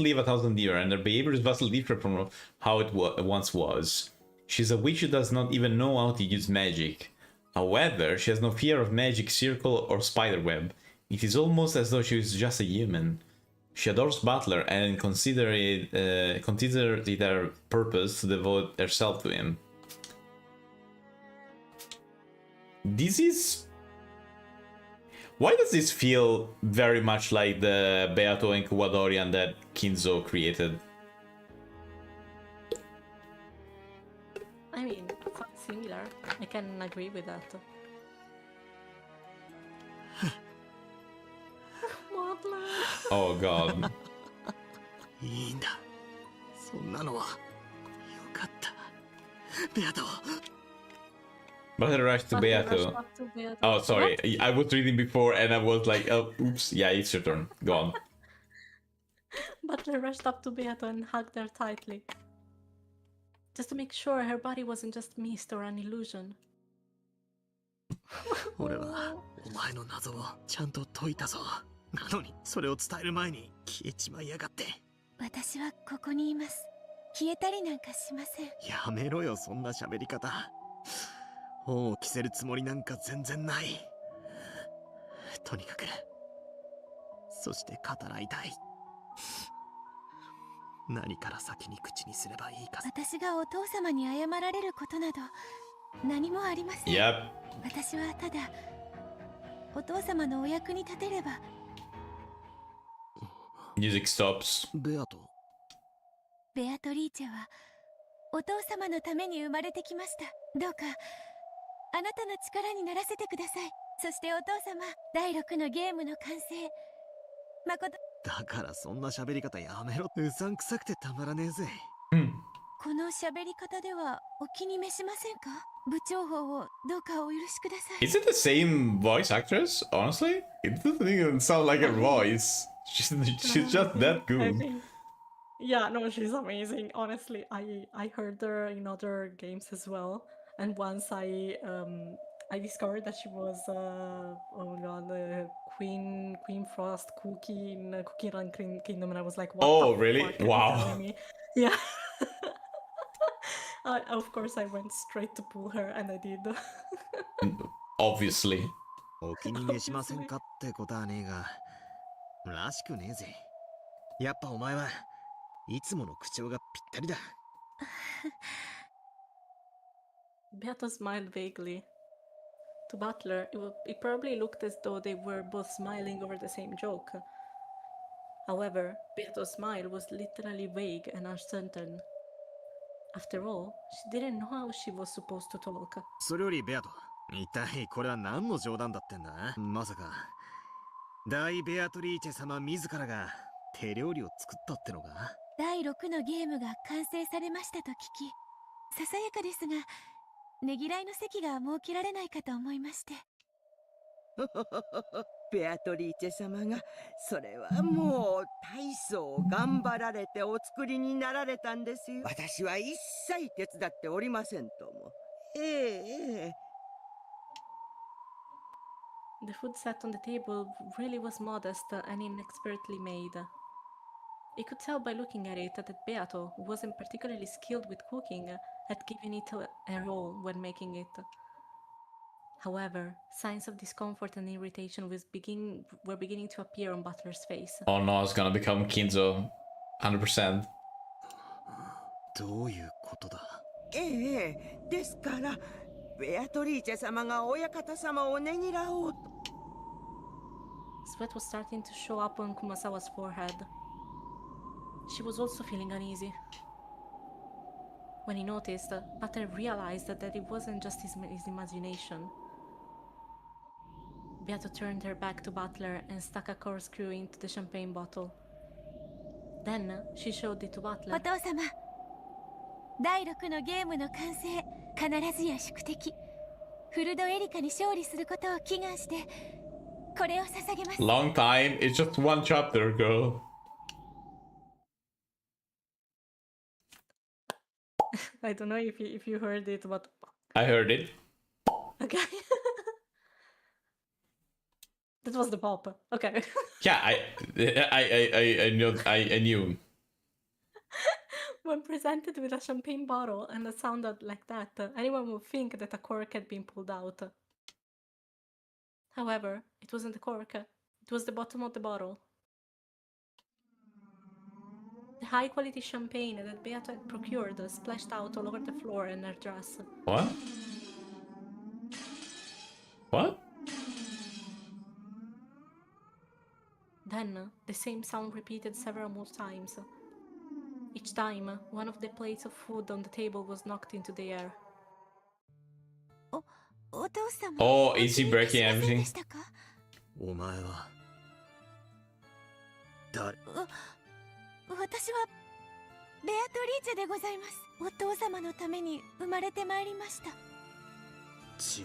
lived 1,000 years, and her behavior is vastly different from how it once was. She's a witch who does not even know how to use magic. However, she has no fear of magic circle or spiderweb. It is almost as though she is just a human. She adores Butler and considers it her purpose to devote herself to him. this is... Why does this feel very much like the Beato Ecuadorian that Kinzo created? I mean, sounds similar. I can agree with that. Butler. Oh god. いいんだ。そんなのは。よかった。ベアト。Butler rushed to Butler rushed Beato. up to Beato. Oh, sorry. What? I was reading before and I was like, oh, oops. Yeah, it's your turn. Go on. Butler rushed up to Beato and hugged her tightly, just to make sure her body wasn't just mist or an illusion. 俺はお前の謎をちゃんと解いたぞ。なのにそれを伝える前に消えちまいやがって。私はここにいます。消えたりなんかしません。やめろよ、そんな喋り方。本を着せるつもりなんか全然ない。とにかく、そして語らいたい。何から先に口にすればいいか。私がお父様に謝られることなど何もありません。Yep. 私はただお父様のお役に立てれば。Music stops. ベアト。ベアトリーチェはお父様のために生まれてきました。どうかあなたの力にならせてください。そしてお父様、第6のゲームの完成誠。だからそんな喋り方やめろ。うさんくさくてたまらねえぜ。この喋り方ではお気に召しませんか？部長法をどうかお許しください。 Is it the same voice actress? Honestly, it doesn't even sound like her voice. She's just that I good. think, yeah, no, she's amazing. Honestly, I heard her in other games as well, and once I discovered that she was oh my god, Queen Frost Cookie in Cookie Run Kingdom, and I was like, what Oh, the really? fuck are you Wow. telling me? Yeah. Of course, I went straight to pull her, and I did. Obviously. お気に召しませんかってことはねえが、らしくねえぜ。やっぱお前はいつもの口調がぴったりだ。Beato smiled vaguely. To Butler, it probably looked as though they were both smiling over the same joke. However, Beato's smile was literally vague and uncertain. After all, she didn't know how she was supposed to talk. それよりベアト、一体これは何の冗談だってんだ？まさか大ベアトリーチェ様自らが手料理を作ったってのか？第6のゲームが完成されましたと聞き、ささやかですがねぎらいの席が設けられないかと思いまして。ベアトリーチェ様が、それはもう大層頑張られてお作りになられたんですよ。私は一切手伝っておりませんとも。ええ。 The food set on the table really was modest and inexpertly made. You could tell by looking at it that Beato, who wasn't particularly skilled with cooking, had given it a roll when making it. However, signs of discomfort and irritation were beginning to appear on Butler's face. Oh no, it's gonna become Kinzo. 100%. どういうことだ？ええ、ですから、ベアトリーチェ様が親方様をねぎらおうと。Sweat was starting to show up on Kumasawa's forehead. She was also feeling uneasy. When he noticed, Butler realized that it wasn't just his imagination. Beato turned her back to Butler and stuck a corkscrew into the champagne bottle. Then she showed it to お Butler. 父様、第6のゲームの完成、必ずや宿敵フルドエリカに勝利することを祈願してこれを捧げます。 Long time. It's just one chapter, girl. I don't know if you heard it, but I heard it. okay. That was the pop. Okay. Yeah, I knew. When presented with a champagne bottle and it sounded like that, anyone would think that a cork had been pulled out. However, it wasn't the cork, it was the bottom of the bottle. The high-quality champagne that Beato had procured splashed out all over the floor and her dress. What? What? Then the same sound repeated several more times. Each time, one of the plates of food on the table was knocked into the air. お父様 Oh, お is 気 he に召 breaking しませんで everything? したか？お前は誰？私はベアトリーチェでございます。お父様のために生まれてまいりました。ち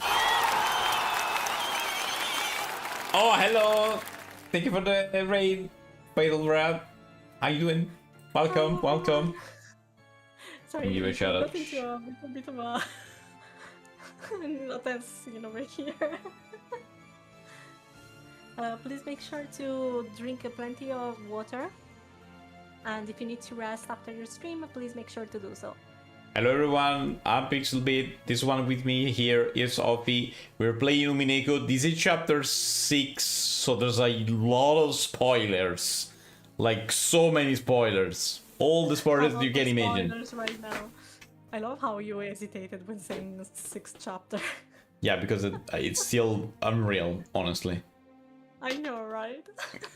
Oh, hello! Thank you for the raid, Fatal Rat. How you doing? Welcome, welcome. Sorry, Give a shout out. got into a little bit of a intense scene over here. Please make sure to drink plenty of water. And if you need to rest after your stream, please make sure to do so. Hello everyone, I'm PixelBit. This one with me here is Offie. We're playing Umineko. This is chapter 6, so there's a lot of spoilers. Like, so many spoilers. All the spoilers you can imagine. Spoilers right now. I love how you hesitated when saying 6th chapter. Yeah, because it's still unreal, honestly. I know, right?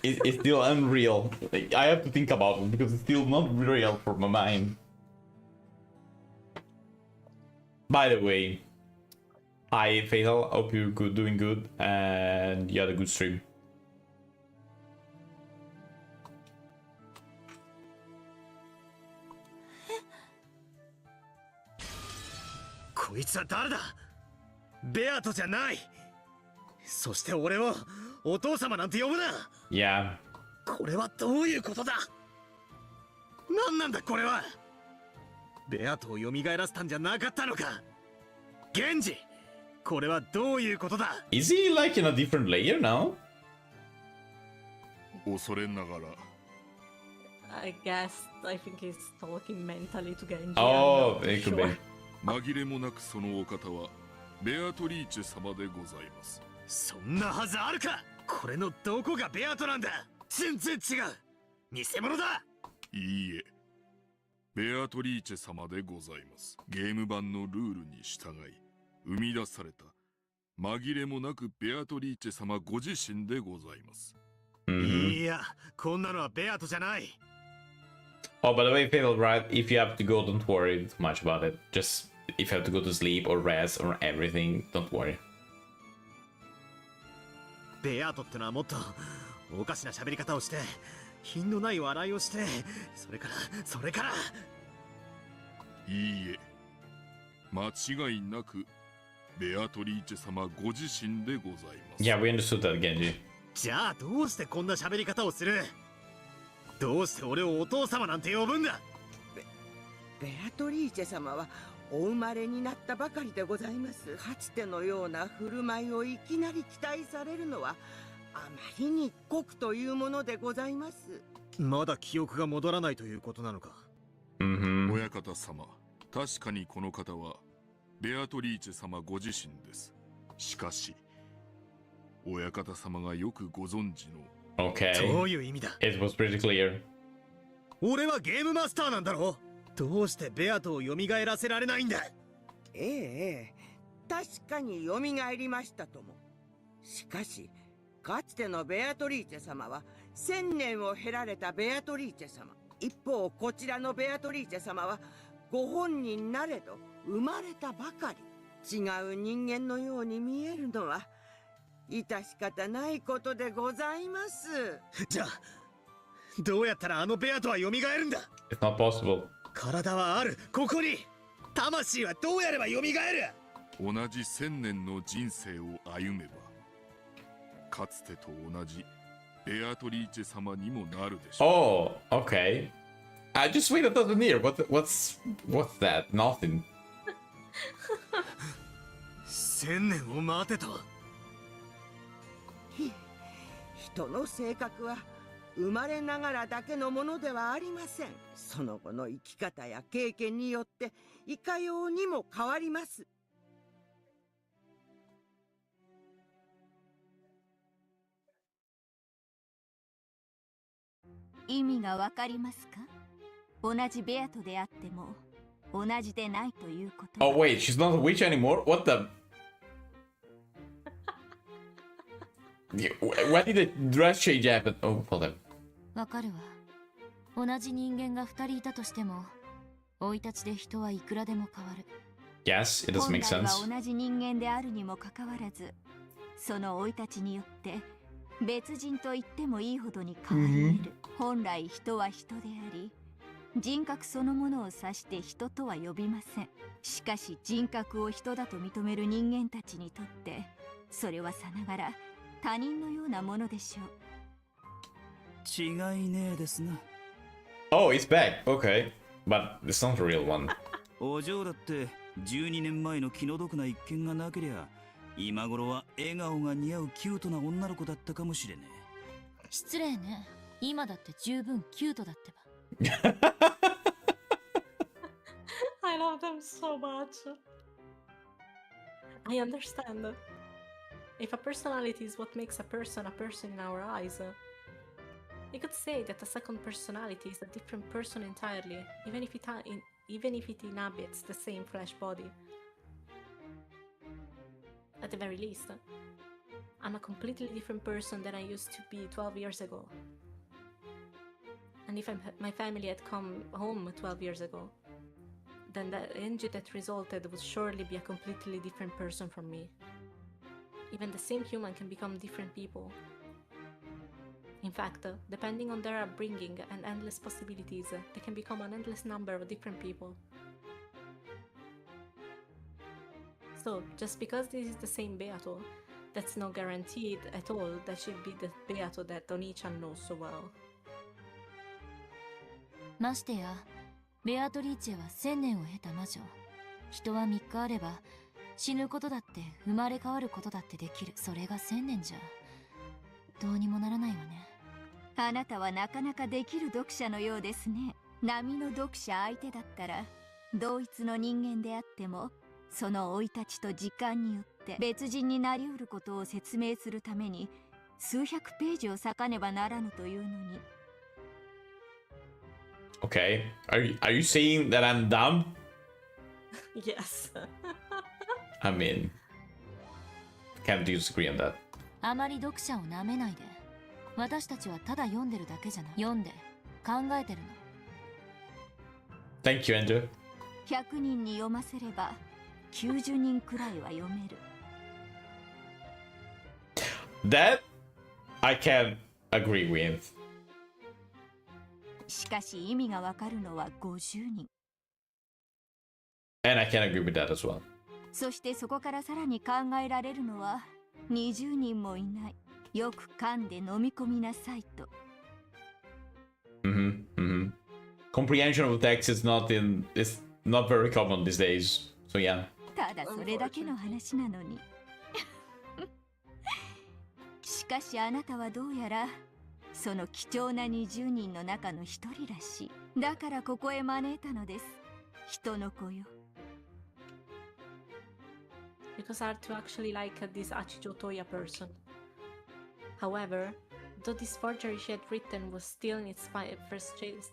It's still unreal. I have to think about it because it's still not real for my mind. By the way, hi Fatal, hope you're doing good and you had a good stream. こいつは誰だ？ベアトじゃない。そして俺をお父様なんて呼ぶな。Yeah. これはどういうことだ？何なんだこれは？ベアトを蘇らせたんじゃなかったのか？源氏、これはどういうことだ？ Is he like in a different layer now? 恐れながら I think he's talking mentally to Genji. Oh, I'm not it could sure. be. 紛れもなくそのお方はベアトリーチェ様でございます。そんなはずあるか？これのどこがベアトなんだ？全然違う。偽物だ。いいえ、ベアトリーチェ様でございます。ゲーム版のルールに従い生み出された紛れもなくベアトリーチェ様ご自身でございます。いや、こんなのはベアトじゃない。Oh, by the way, Fatal, right? If you have to go, don't worry too much about it. Just if you have to go to sleep or rest or everything, don't worry. ベアトってのはもっとおかしな喋り方をして品のない笑いをして、それからいいえ、間違いなくベアトリーチェ様ご自身でございます。 Yeah, we understood that, Genji. じゃあどうしてこんな喋り方をする？どうして俺をお父様なんて呼ぶんだ？ベアトリーチェ様はお生まれになったばかりでございます。かつてのような振る舞いをいきなり期待されるのはあまりに酷というものでございます。まだ記憶が戻らないということなのか？親方様、確かにこの方はベアトリーチェ様ご自身です。しかし親方様がよくご存知の Okay. どういう意味だ？ It was pretty clear. 俺はゲームマスターなんだろ？どうしてベアトを蘇らせられないんだ？ええ、確かに蘇りましたとも。しかしかつてのベアトリーチェ様は1000年を経られたベアトリーチェ様。一方こちらのベアトリーチェ様はご本人なれど生まれたばかり。違う人間のように見えるのは致し方ないことでございます。じゃあどうやったらあのベアトは蘇るんだ？ It's not possible. 体はある、ここに。魂はどうやれば蘇る？同じ1000年の人生を歩めばかつてと同じベアトリーチェ様にもなるでしょう。 Oh, okay. I just wait a doesn't hear. What's that? Nothing. 1000年を待てと。人の性格は生まれながらだけのものではありません。その後の生き方や経験によっていかようにも変わります。意味がわかりますか？同じベアトであっても同じでないということ。 Oh wait, she's not a witch anymore? What the? What did the dress change happen? Oh, hold on. わかるわ。同じ人間が2人いたとしても、生い立ちで人はいくらでも変わる。Yes, it does 本 make 来は sense. 同じ人間であるにもかかわらず、その生い立ちによって別人と言ってもいいほどに変わり得る。本来人は人であり、人格そのものを指して人とは呼びません。しかし人格を人だと認める人間たちにとって、それはさながら他人のようなものでしょう。違いねえですな。 Oh, it's back. Okay. But it's not the real one. お嬢だって12年前の気の毒な一件がなけりゃ、今頃は笑顔が似合うキュートな女の子だったかもしれねえ。失礼ね。今だって十分キュートだってば。I love them so much. I understand. If a personality is what makes a person in our eyes, you could say that a second personality is a different person entirely, even if it inhabits the same flesh body. At the very least, I'm a completely different person than I used to be 12 years ago. And if my family had come home 12 years ago, then the Enji that resulted would surely be a completely different person from me. Even the same human can become different people. In fact, depending on their upbringing and endless possibilities, they can become an endless number of different people. So, just because this is the same Beato, that's not guaranteed at all that she'll be the Beato that Oni-chan knows so well. ましてや、ベアトリーチェは1000年を経た魔女。人は3日あれば、死ぬことだって生まれ変わることだってできる。それが1000年じゃ、どうにもならないわね。あなたはなかなかできる読者のようですね。並の読者相手だったら、同一の人間であっても、その生い立ちと時間によって別人になりうることを説明するために、数百ページを割かねばならぬというのに。Okay. Are you saying that I'm dumb? Yes. I mean, can't disagree on that. あまり読者をなめないで。私たちはただ読んでるだけじゃない。読んで、考えてるの。Thank you, Andrew. 100人に読ませれば、90人くらいは読める。That I can agree with. しかし意味がわかるのは50人。And I can agree with that as well. そしてそこからさらに考えられるのは20人もいない。よく噛んで飲み込みなさいと。Comprehension of text is not very common these days. So yeah. ただそれだけの話なのに。しかしあなたはどうやらその貴重な20人の中の一人らしい。だからここへ招いたのです。人の子よ。It was hard to actually like this Achijo Toya person. However, though this forgery she had written was still in its first stages,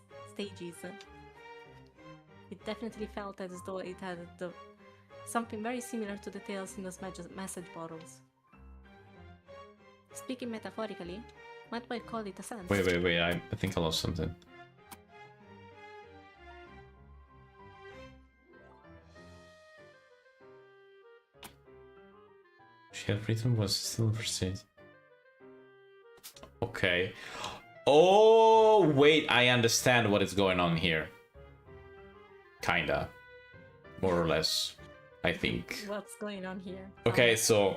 it definitely felt as though it had something very similar to the tales in those message bottles. Speaking metaphorically, might well call it a sense. Wait. I think I lost something. She had written was still in first stage. Okay. Oh, wait, I understand what is going on here. Kinda. More or less, I think. What's going on here? Okay, so...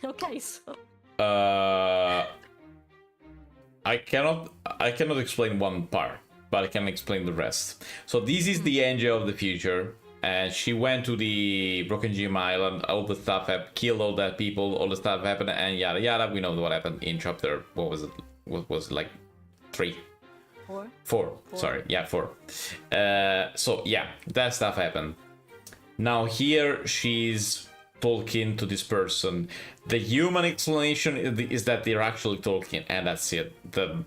Okay, so... I cannot explain one part, but I can explain the rest. So this is the angel of the future, and she went to the Broken Gem Island. All the stuff happened, killed all that people, all the stuff happened, and yada yada. We know what happened in chapter. What was it? What was it, like 3? 4. Sorry, yeah, 4. So yeah, that stuff happened. Now here she's talking to this person. The human explanation is that they're actually talking, and that's it. The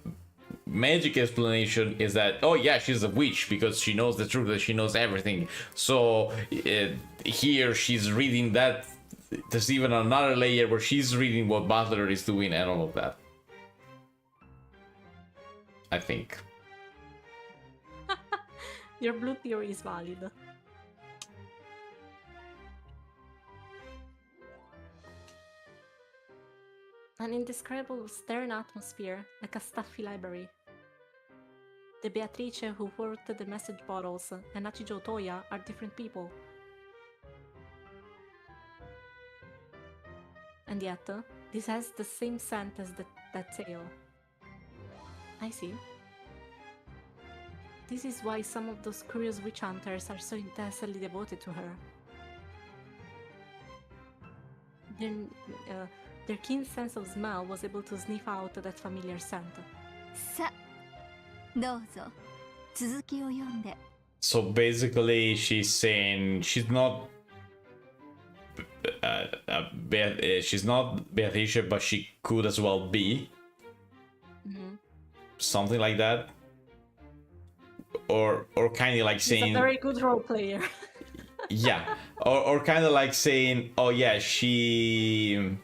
magic explanation is that, oh yeah, she's a witch because she knows the truth, that she knows everything. So here she's reading that there's even another layer where she's reading what Butler is doing and all of that. I think. Your blue theory is valid. An indescribable stern atmosphere, like a stuffy library. The Beatrice who worked the message bottles and Achijo Toya are different people. And yet, this has the same scent as that tale. I see. This is why some of those curious witch hunters are so intensely devoted to her. Their keen sense of smell was able to sniff out that familiar scent. さ、どうぞ続きを読んで。 So basically, she's saying she's not she's not Beatrice, but she could as well be. Something like that. Or kind of like saying. She's a very good role player. Yeah, or kind of like saying, oh yeah, she's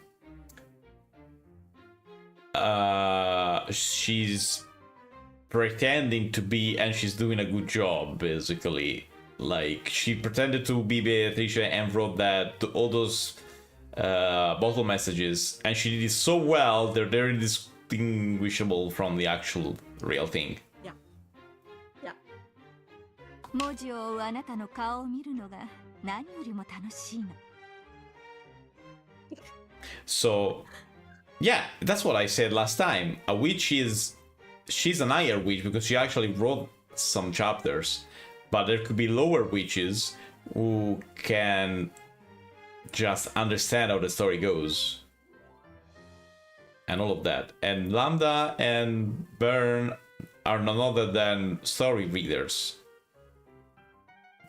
pretending to be, and she's doing a good job, basically. Like, she pretended to be Beatrice and wrote that to all those bottle messages, and she did it so well they're very indistinguishable from the actual real thing. Yeah. Yeah. 文字を追うあなたの顔を見るのが何よりも楽しいの。 So, yeah, that's what I said last time. A witch she's an higher witch because she actually wrote some chapters, but there could be lower witches who can just understand how the story goes. And all of that. And Lambda and Byrne are none other than story readers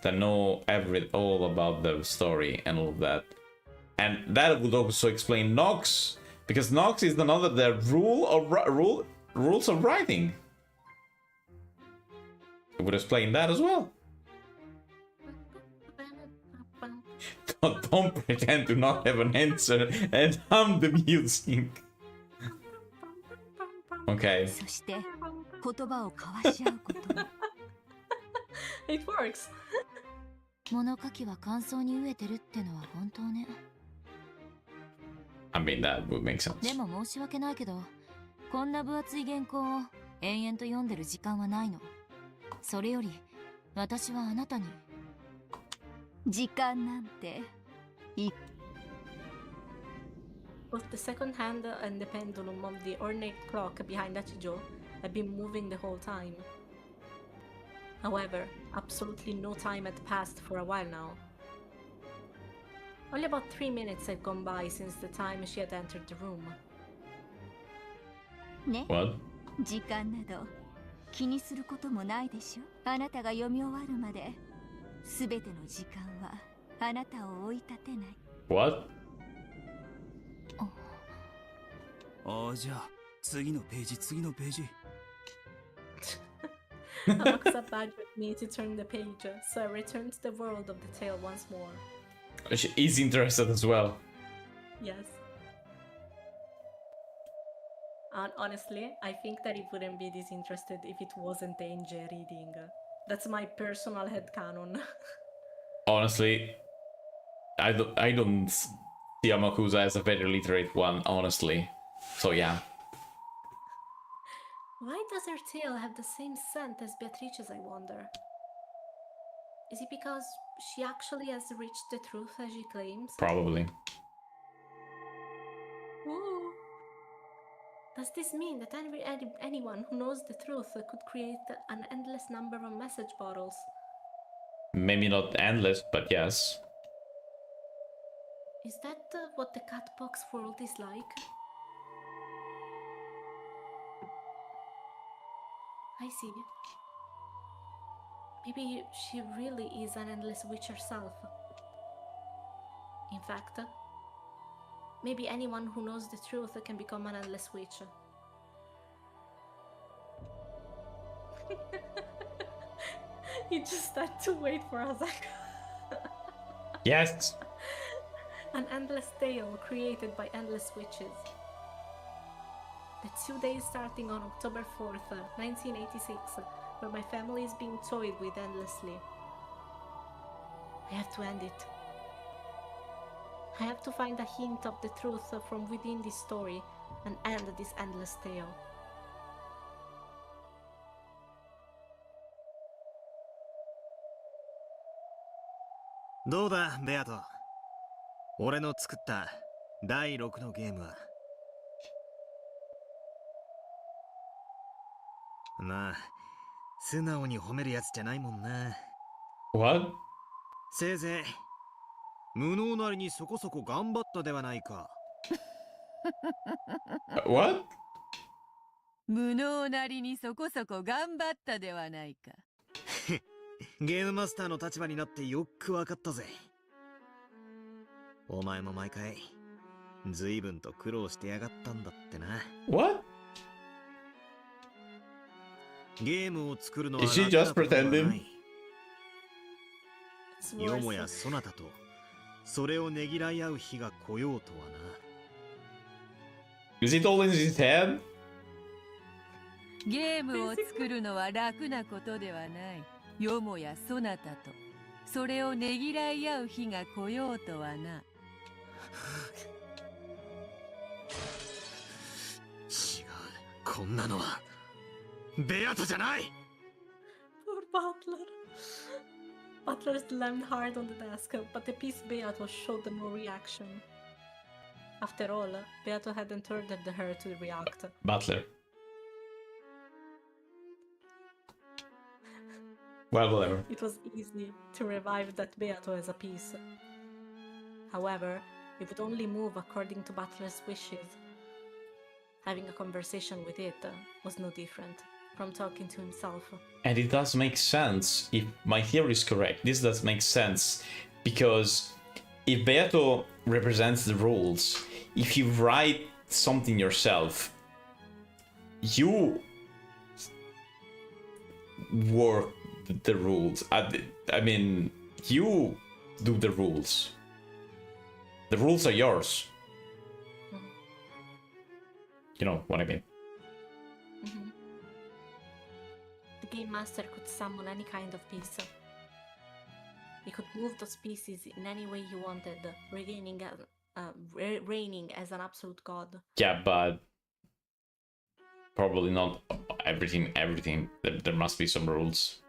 that know all about the story and all of that. And that would also explain Nox, because Nox is none other than rules of writing. It would explain that as well. Don't pretend to not have an answer and hum the music. Okay. そして言葉を交わし合うことに。 It works. 物書きは感想に飢えてるってのは本当ね。 I mean, that would make sense. でも申し訳ないけど、こんな分厚い原稿を延々と読んでる時間はないの。それより、私はあなたに。時間なんてい Both the second hand and the pendulum of the ornate clock behind Achijo had been moving the whole time. However, absolutely no time had passed for a while now. Only about 3 minutes had gone by since the time she had entered the room. ね。 What? 時間など気にすることもないでしょ。あなたが読み終わるまで、すべての時間はあなたを追い立てない。 What? ああ、じゃあ次のページ次のページ。Amakusa badgered me to turn the page, so I returned to the world of the tale once more. She is interested as well. Yes. And honestly, I think that it wouldn't be disinterested if it wasn't NJ reading. That's my personal headcanon. Honestly, I don't see Amakusa as a very literate one, honestly. So yeah. Why does her tail have the same scent as Beatrice's, I wonder? Is it because she actually has reached the truth as she claims? Probably. Ooh. Does this mean that anyone who knows the truth could create an endless number of message bottles? Maybe not endless, but yes. Is that what the Catbox world is like? I see. Maybe she really is an endless witch herself. In fact, maybe anyone who knows the truth can become an endless witch. You just had to wait for a second. Yes. An endless tale created by endless witches. The 2 days starting on October 4th, 1986, where my family is being toyed with endlessly. I have to end it. I have to find a hint of the truth from within this story and end this endless tale. どうだベアト、俺の作った第6のゲームは。なあ、素直に褒めるやつじゃないもんな。 What? せいぜい無能なりにそこそこ頑張ったではないか。What? 無能なりにそこそこ頑張ったではないか。ゲームマスターの立場になってよくわかったぜ。お前も毎回随分と苦労してやがったんだってな。 What? ゲームを作るのは Is she just pretending? よもやそなたとそれをねぎらい合う日が来ようとはな。 Is it all in his head? ゲームを作るのは楽なことではない。よもやそなたとそれをねぎらい合う日が来ようとはな。違う、こんなのはベアトじゃない。 Poor Butler. Butler slammed hard on the desk, but the piece Beato showed no reaction. After all, Beato hadn't ordered her to react. Butler. Well, whatever. It was easy to revive that Beato as a piece. However, it would only move according to Butler's wishes. Having a conversation with it was no different from talking to himself. And it does make sense if my theory is correct. This does make sense because if Beato represents the rules, if you write something yourself, you work the rules. I mean, you do the rules. The rules are yours. You know what I mean. Mhm. The Game Master could summon any kind of piece. He could move those pieces in any way he wanted, reigning as an absolute god. Yeah, but probably not everything. There must be some rules.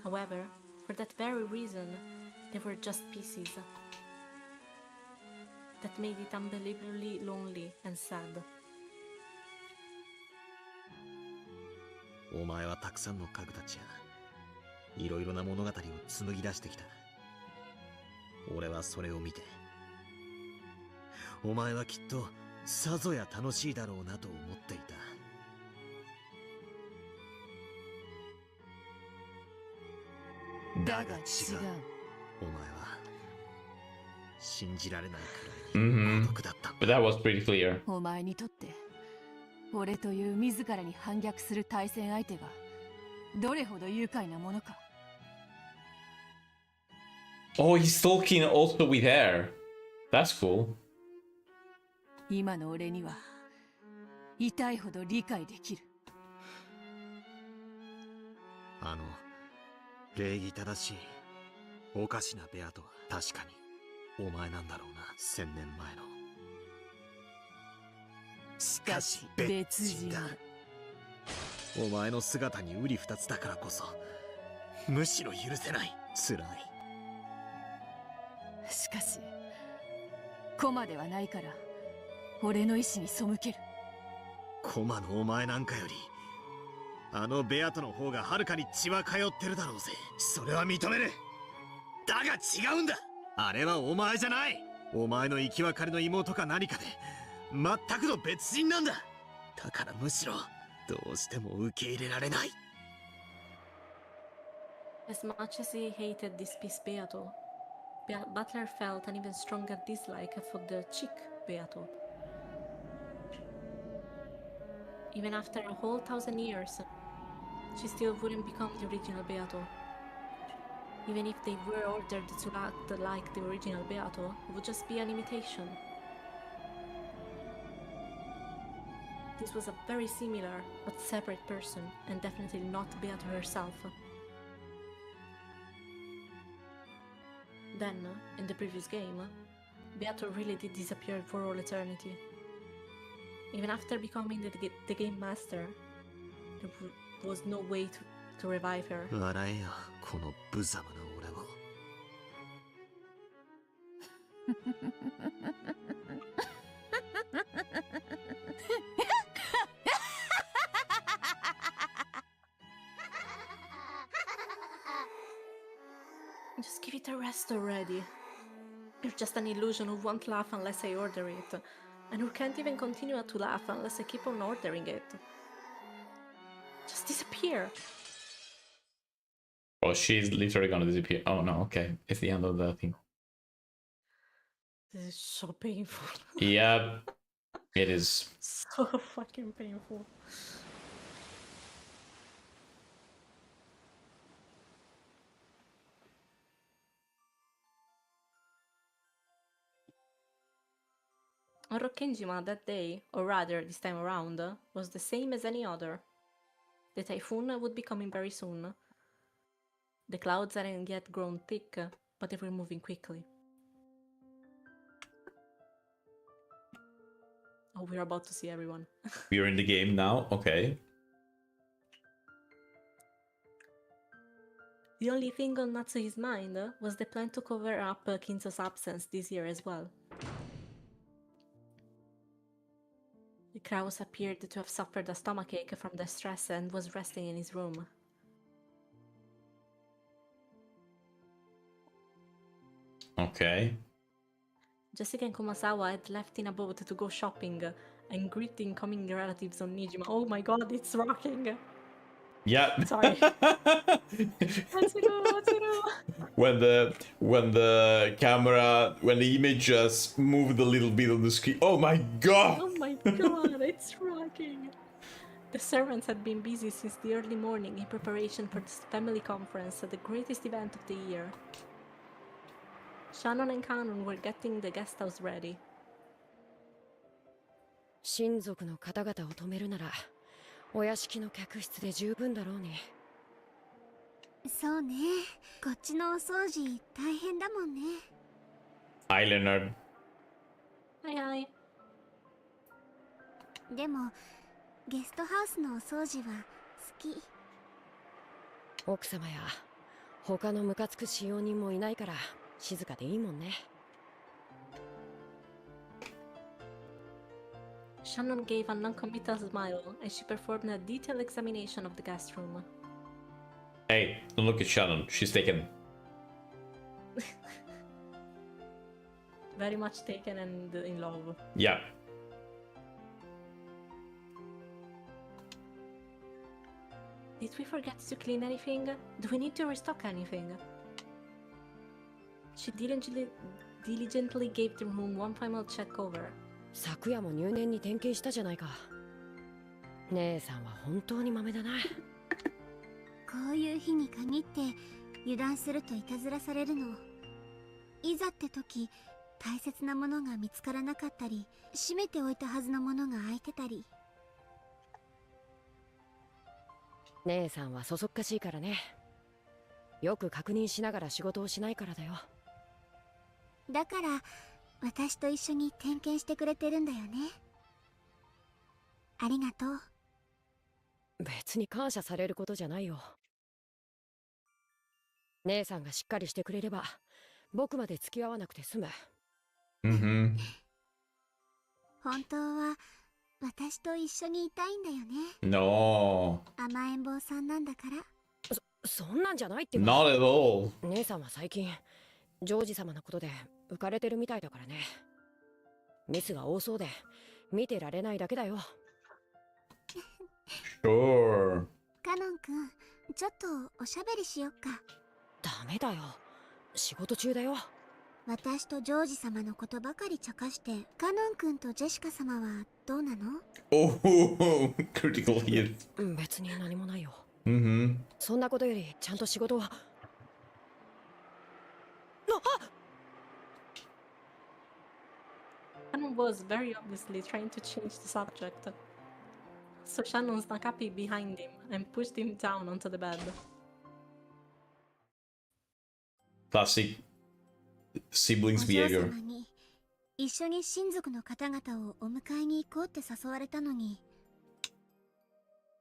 However, for that very reason, they were just pieces. That made it unbelievably lonely and sad. お前はたくさんの家具たちやいろいろな物語を紡ぎ出してきた。俺はそれを見て、お前はきっとさぞや楽しいだろうなと思っていた。だが違う。お前は信じられないくらいに孤独だったんだ。But that was pretty clear. お前にとって俺という自らに反逆する対戦相手がどれほど愉快なものか。 Oh, he's talking also with her. That's cool. 今の俺には痛いほど理解できる。あの礼儀正しいおかしなベアとは確かにお前なんだろうな。1000年前の。しかし別人だ。お前の姿に瓜二つだからこそむしろ許せない。辛い。しかしコマではないから俺の意志に背ける。コマのお前なんかよりあのベアトの方がはるかに血は通ってるだろうぜ。それは認める。だが違うんだ。あれはお前じゃない。お前の生き別れの妹か何かで全くの別人なんだ。だからむしろどうしても受け入れられない。 As much as he hated this piece Beato, Butler felt an even stronger dislike for the chick Beato. Even after a whole 1,000 years, she still wouldn't become the original Beato. Even if they were ordered to act like the original Beato, it would just be an imitation. This was a very similar but separate person, and definitely not Beato herself. Then, in the previous game, Beato really did disappear for all eternity. Even after becoming the game master, there was no way to revive her. 笑えよこの無様な俺を Just give it a rest already. You're just an illusion who won't laugh unless I order it, and who can't even continue to laugh unless I keep on ordering it. Just disappear. Oh, she's literally gonna disappear. Oh no, okay. It's the end of the thing. This is so painful. Yeah, it is. So fucking painful. Orokenjima that day, or rather this time around, was the same as any other. The typhoon would be coming very soon. The clouds hadn't yet grown thick, but they were moving quickly. Oh, we're about to see everyone. We're in the game now, okay. The only thing on Natsuhi's mind was the plan to cover up Kinzo's absence this year as well. The Kraus appeared to have suffered a stomachache from the stress and was resting in his room. Okay. Jessica and Kumasawa had left in a boat to go shopping and greet incoming relatives on Nijima. Oh my god, it's rocking! Yeah. Sorry. Matsuru! When the image just moved a little bit on the screen. Oh my god! Oh my god, it's rocking! The servants had been busy since the early morning in preparation for this family conference, the greatest event of the year. Shannon and Canon were getting the guest house ready. 親族の方々を止めるならお屋敷の客室で十分だろうに。そうね。こっちのお掃除大変だもんね。Hi, Leonard. Hi. でもゲストハウスのお掃除は好き。奥様や他のムカつく使用人もいないから静かでいいもんね。Shannon gave a non-committal smile as she performed a detailed examination of the guest room. Hey, don't look at Shannon. She's taken. Very much taken and in love. Yeah. Did we forget to clean anything? Do we need to restock anything? She diligently gave the room one final check over. 昨夜も入念に点検したじゃないか。姉さんは本当にマメだな。こういう日に限って油断するといたずらされるの。いざって時、大切なものが見つからなかったり、閉めておいたはずのものが開いてたり。姉さんはそそっかしいからね。よく確認しながら仕事をしないからだよ。だから私と一緒に点検してくれてるんだよね。ありがとう。別に感謝されることじゃないよ。姉さんがしっかりしてくれれば僕まで付き合わなくて済む。Mm-hmm. 本当は私と一緒にいたいんだよね。No. 甘えん坊さんなんだから。そんなんじゃないってば。 Not at all. 姉さんは最近ジョージ様のことで浮かれてるみたいだからね。ミスが多そうで見てられないだけだよ。Sure. カノン君、ちょっとおしゃべりしよっか。ダメだよ。仕事中だよ。私とジョージ様のことばかり茶化して、カノン君とジェシカ様はどうなの？ Oh, critical hit. 別に何もないよ。Mm-hmm. そんなことよりちゃんと仕事は。Shannon was very obviously trying to change the subject. So Shannon snuck up behind him and pushed him down onto the bed. Classic siblings お嬢 behavior. 様に一緒に親族の方々をお迎えに行こうって誘われたのに。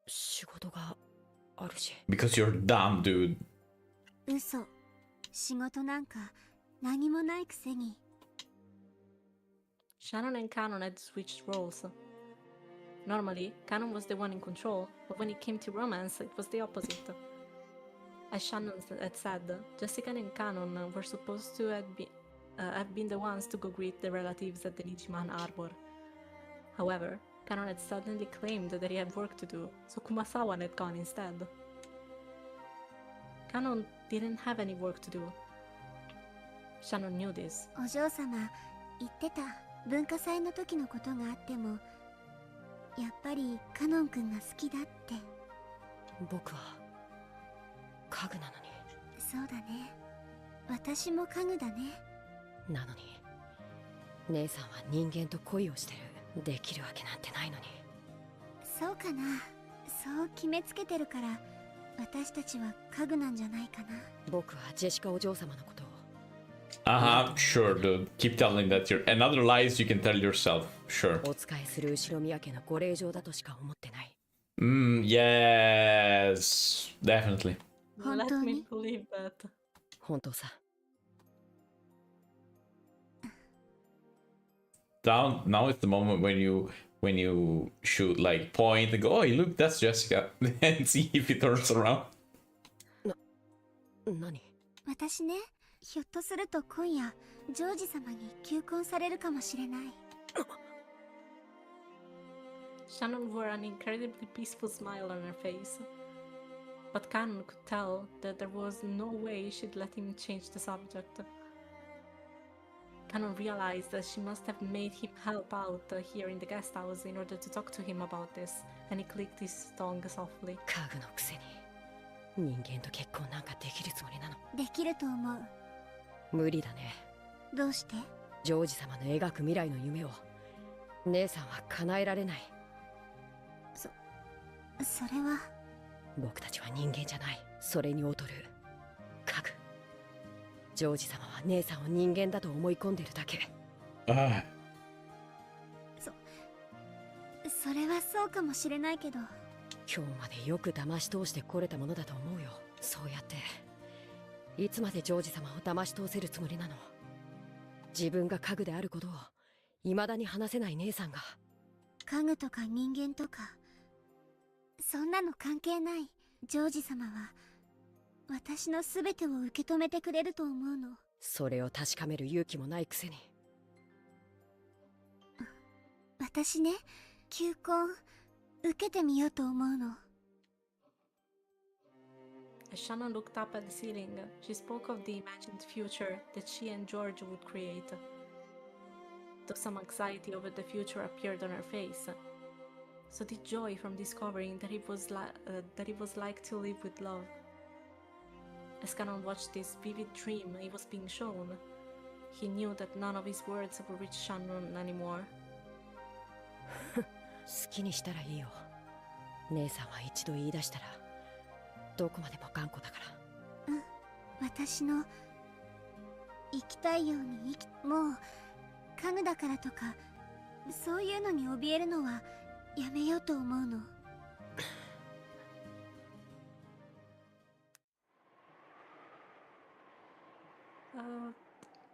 仕事があるし。 Because you're dumb, dude. 嘘。仕事なんか何もないくせに。Shannon and Canon had switched roles. Normally, Canon was the one in control, but when it came to romance, it was the opposite. As Shannon had said, Jessica and Canon were supposed to have been the ones to go greet the relatives at the Nijiman Arbor. However, Canon had suddenly claimed that he had work to do, so Kumasawa had gone instead. Canon didn't have any work to do. Shannon knew this. お嬢様言ってた。文化祭の時のことがあってもやっぱりカノン君が好きだって。僕は家具なのに。そうだね。私も家具だね。なのに姉さんは人間と恋をしてる。できるわけなんてないのに。そうかな。そう決めつけてるから私たちは家具なんじゃないかな。僕はジェシカお嬢様のことを。Sure, dude. Keep telling that you're another lies you can tell yourself. Sure. お使いする後宮家のご令嬢だとしか思ってない。Yes, definitely. Let me believe that. 本当さ。Now is the moment when you should like point and go, oh, look, that's Jessica, and see if he turns around. 何？私ね、ひょっとすると今夜ジョージ様に求婚されるかもしれない。Shannon wore an incredibly peaceful smile on her face, but Canon could tell that there was no way she'd let him change the subject. Canon realized that she must have made him help out here in the guest house in order to talk to him about this, and he clicked his tongue softly. 家具のくせに人間と結婚なんかできるつもりなの？できると思う。無理だね。どうして？ジョージ様の描く未来の夢を姉さんは叶えられない。それは僕たちは人間じゃない。それに劣る家具。ジョージ様は姉さんを人間だと思い込んでるだけ。それはそうかもしれないけど。今日までよく騙し通してこれたものだと思うよ。そうやっていつまでジョージ様を騙し通せるつもりなの？自分が家具であることを未だに話せない姉さんが。家具とか人間とかそんなの関係ない。ジョージ様は私の全てを受け止めてくれると思うの。それを確かめる勇気もないくせに。私ね、求婚受けてみようと思うの。As Shannon looked up at the ceiling, she spoke of the imagined future that she and George would create. Though some anxiety over the future appeared on her face, so did joy from discovering that it was like to live with love. As Canon watched this vivid dream he was being shown, he knew that none of his words would reach Shannon anymore. 好きにしたらいいよ。姉さんは一度言い出したらどこまでも頑固だから。私の生きたいようにもう家具だからとかそういうのに怯えるのはやめようと思うの。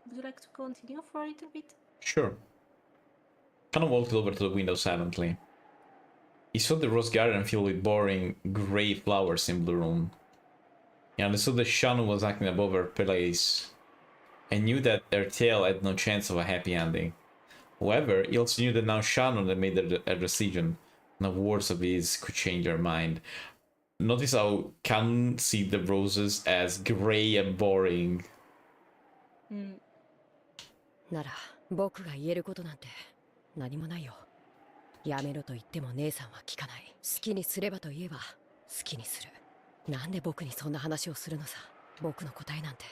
Would you like to continue for a little bit? Sure. Canon walked over to the window silently. He saw the rose garden filled with boring, grey flowers in bloom. He understood that Shannon was acting above her place, and knew that her tale had no chance of a happy ending. However, he also knew that now Shannon had made a decision. No words of his could change her mind. Notice how Canon sees the roses as grey and boring. なら僕が言えることなんて何もないよ。やめろと言っても姉さんは聞かない。好きにすればと言えば好きにする。なんで僕にそんな話をするのさ。僕の答えなんて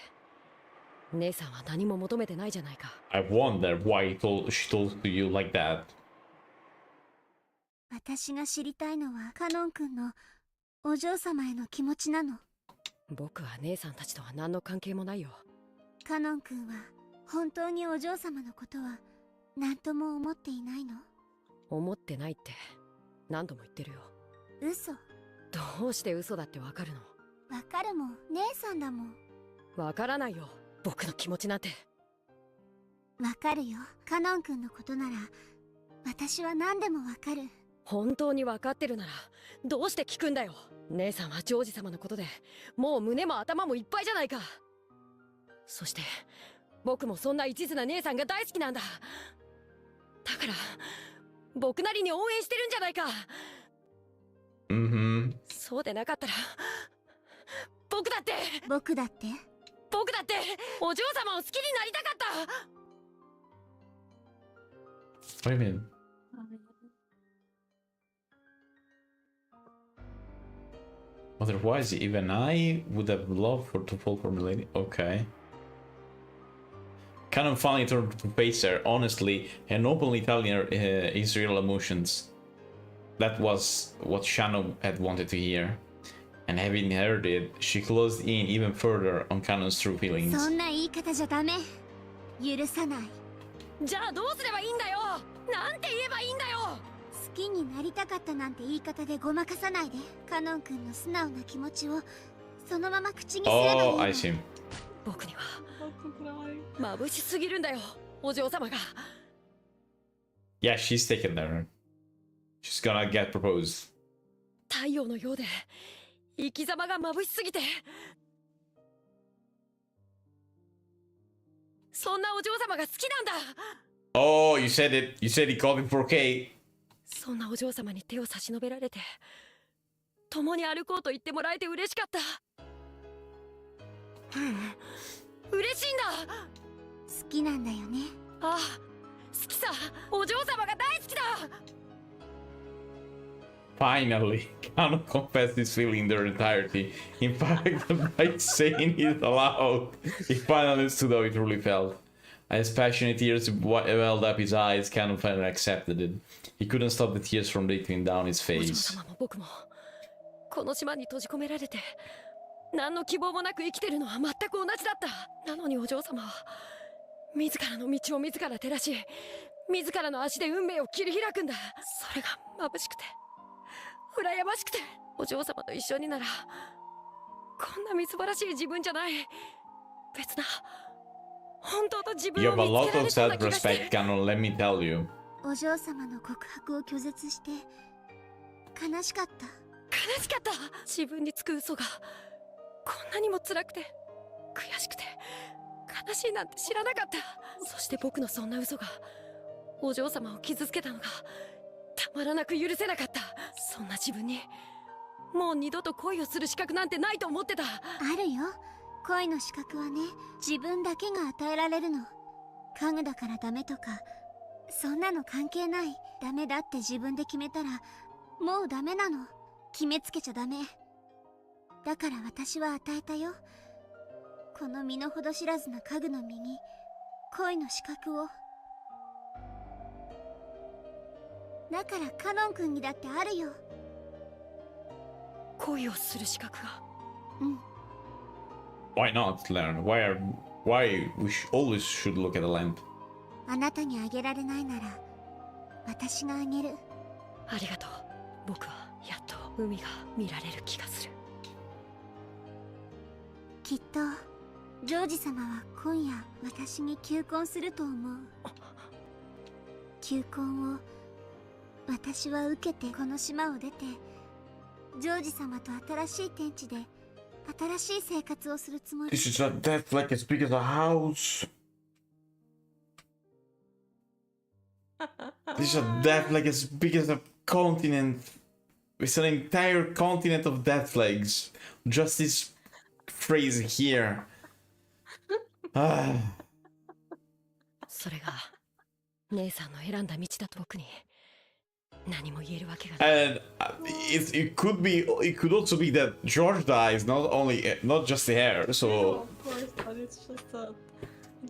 姉さんは何も求めてないじゃないか。 I wonder why she told to you like that. 私が知りたいのはカノン君のお嬢様への気持ちなの。僕は姉さんたちとは何の関係もないよ。カノン君は本当にお嬢様のことは何とも思っていないの？思ってないって何度も言ってるよ。嘘。どうして嘘だってわかるの？わかるもん、姉さんだもん。わからないよ、僕の気持ちなんて。わかるよ、カノン君のことなら私は何でもわかる。本当にわかってるならどうして聞くんだよ。姉さんはジョージ様のことでもう胸も頭もいっぱいじゃないか。そして僕もそんな一途な姉さんが大好きなんだ。だから僕なりに応援してるんじゃないか。そうでなかったら僕だってお嬢様を好きになりたかった。 What do you mean? Otherwise, even I would have loved to fall for the lady. Okay. Kind of funny to face her, honestly, and openly telling her his real emotions. That was what Shannon had wanted to hear. And having heard it, she closed in even further on Cannon's true feelings. そんな言い方じゃダメ。許さない。じゃあどうすればいいんだよ。なんて言えばいいんだよ。好きになりたかったなんて言い方でごまかさないで。カノン君の素直な気持ちをそのまま口にすればいいの。 Oh, I see. 僕には眩しすぎるんだよ、お嬢様が。 Yeah, she's taken there. She's gonna get proposed. 太陽のようで生き様が眩しすぎて。そんなお嬢様が好きなんだ。 Oh, you said it. You said he called him for K. そんなお嬢様に手を差し伸べられて共に歩こうと言ってもらえて嬉しかった。嬉しいんだ。好きなんだよね。ああ、好きさ。お嬢様が大好きだ。 Finally, Kano confessed his feeling in their entirety. In fact, by saying it aloud, he finally understood how he truly felt. As passionate tears welled up his eyes, Kano finally accepted it. He couldn't stop the tears from leaking down his お嬢 face. 様も僕もこの島に閉じ込められて何の希望もなく生きてるのは全く同じだった。なのにお嬢様は自らの道を自ら照らし、自らの足で運命を切り開くんだ。それが眩しくて羨ましくて、お嬢様と一緒にならこんなみすぼらしい自分じゃない別な本当と自 You 分 have a を見つ lot けら of れそうな気がして。 self-respect, Kano, let me tell you. お嬢様の告白を拒絶して悲しかった。悲しかった。自分につく嘘がこんなにも辛くて悔しくて悲しいなんて知らなかった。そして僕のそんな嘘がお嬢様を傷つけたのがたまらなく許せなかった。そんな自分にもう二度と恋をする資格なんてないと思ってた。あるよ、恋の資格はね、自分だけが与えられるの。家具だからダメとかそんなの関係ない。ダメだって自分で決めたらもうダメなの。決めつけちゃダメ。だから私は与えたよ、この身の程知らずな家具の身に恋の資格を。だからカノン君にだってあるよ。恋をする資格が。うん。 Why not learn? Why we always should look at the lamp? あなたにあげられないなら私があげる。ありがとう。僕はやっと海が見られる気がする。きっとジョージ様は今夜私に求婚すると思う。求婚を私は受けてこの島を出てジョージ様と新しい天地で新しい生活をするつもり。 This is a death like as big as a house. This is a death like as big as a continent. It's an entire continent of death flags. Just this phrase here. それが姉さんの選んだ道だと僕に何も言えるわけがない。 And it could also be that George dies, not just the hair. No, So of course, but it's just a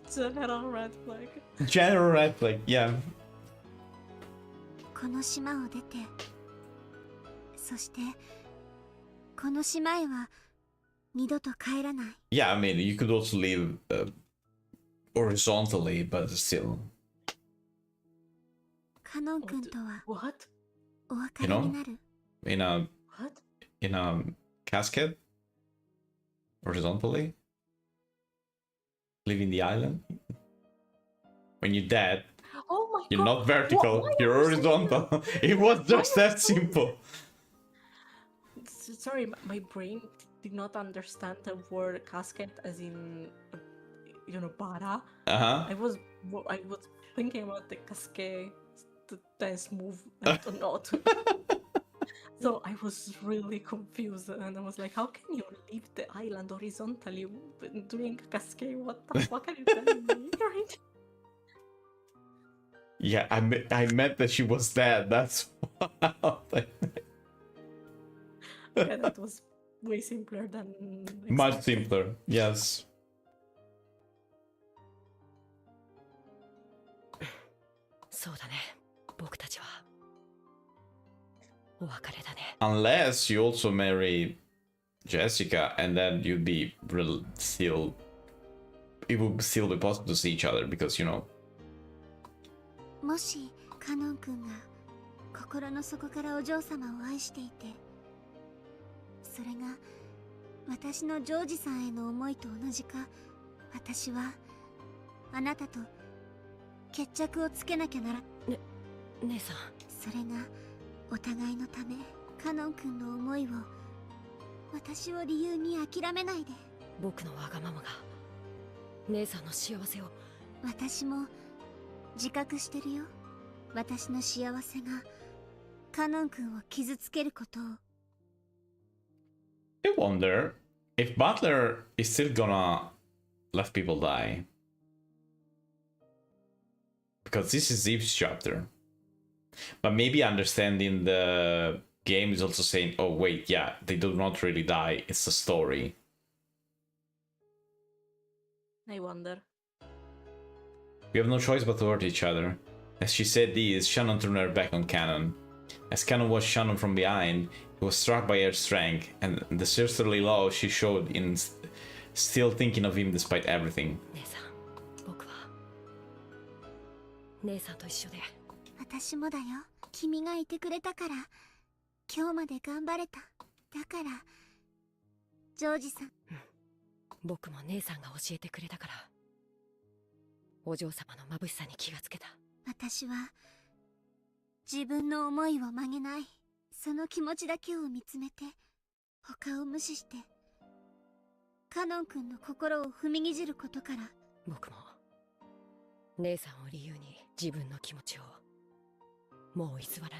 general red flag. general red flag, yeah. この島を出て、そしてこの島へは二度と帰らない。 Yeah, I mean, you could also live horizontally, but still. カノン君とは What? お別れになる。 What? In a casket? Horizontally? Leaving the island? When you're dead, Oh my you're god! not vertical, Why you're are you saying horizontal. It was just that simple. Sorry, my brain did not understand the word casket as in, bara. Uh-huh. I was thinking about the cascade, the dance move, and not. So I was really confused, and I was like, "How can you leave the island horizontally doing a cascade? What the fuck are you telling me?" Right? Yeah, I meant that she was dead. That's Yeah, that was way simpler than much expected. simpler. Yes. そうだね。僕たちはお別れだね。 Unless you also marry Jessica, and then you'd be still. It would still be possible to see each other because, you know. もしカノン君が心の底からお嬢様を愛していて、それが私のジョージさんへの思いと同じか、私はあなたと決着をつけなきゃなら。姉さん。それがお互いのため、カノン君の思いを、私を理由に諦めないで。僕のわがままが姉さんの幸せを。私も自覚してるよ。私の幸せがカノン君を傷つけることを。I wonder if Butler is still gonna let people die. Because this is Eve's chapter. But maybe understanding the game is also saying, oh wait, yeah, they do not really die, it's a story. I wonder. We have no choice but to hurt each other. As she said this, Shannon turned her back on Cannon. As Cannon watched Shannon from behind, he was struck by her strength and the sisterly love she showed in still thinking of him despite everything. 姉さん、僕は姉さんと一緒で。私もだよ。君がいてくれたから今日まで頑張れた。だからジョージさん、僕も姉さんが教えてくれたからお嬢様の眩しさに気がつけた。私は自分の思いを曲げない。その気持ちだけを見つめて、他を無視してカノン君の心を踏みにじることから。僕も姉さんを理由に自分の気持ちをもう偽らない。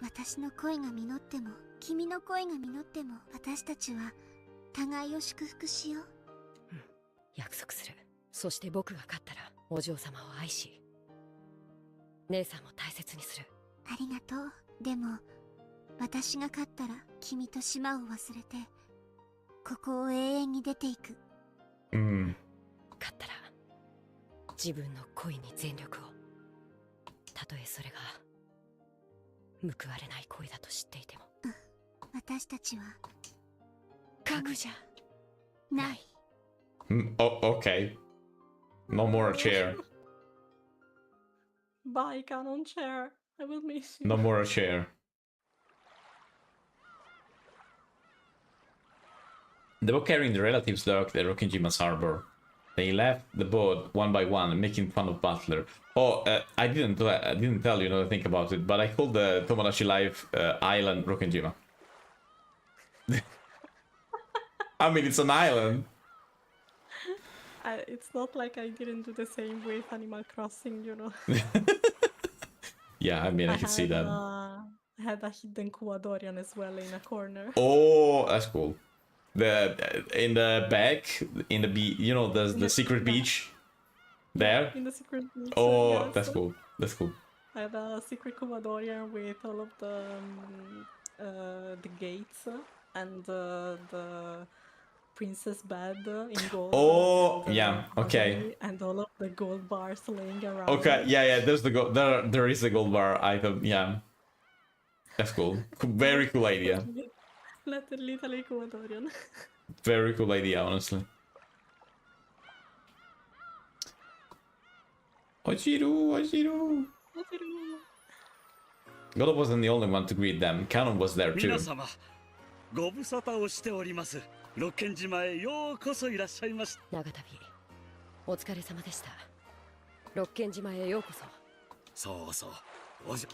私の恋が実っても君の恋が実っても、私たちは互いを祝福しよう。約束する。そして僕が勝ったらお嬢様を愛し、姉さんも大切にする。ありがとう。でも私が勝ったら君と島を忘れてここを永遠に出ていく。勝ったら自分の恋に全力を、たとえそれが報われない恋だと知っていても。私たちは家具じゃない。Oh, okay. No more a chair. Bye, Canon Chair. I will miss you. No more a chair. The boat carrying the relatives docked at Rokinjima's harbor. They left the boat one by one, making fun of Butler. Oh, I didn't tell you another thing about it, but I called the Tomodachi Life island Rokinjima. I mean, it's an island. It's not like I didn't do the same with Animal Crossing, you know. Yeah, I mean, I can see that. I had a hidden Kuadorian as well in a corner. Oh, that's cool. In the back, in the you know, the secret beach there. In the secret beach. Oh, yeah, that's so cool. That's cool. had a secret Commodorian with all of the gates and the princess bed in gold. Oh, and, yeah, okay. mahogany, and all of the gold bars laying around. Okay, yeah, there's the gold. There is the gold bar item. Yeah, that's cool. Very cool idea. Literally Commodorian. Very cool idea, honestly. Ojiru. God wasn't the only one to greet them. Canon was there too. 皆様、ご無沙汰をしております。六軒島へようこそいらっしゃいました。長旅、お疲れ様でした。六軒島へようこそ。そうそう。おじ。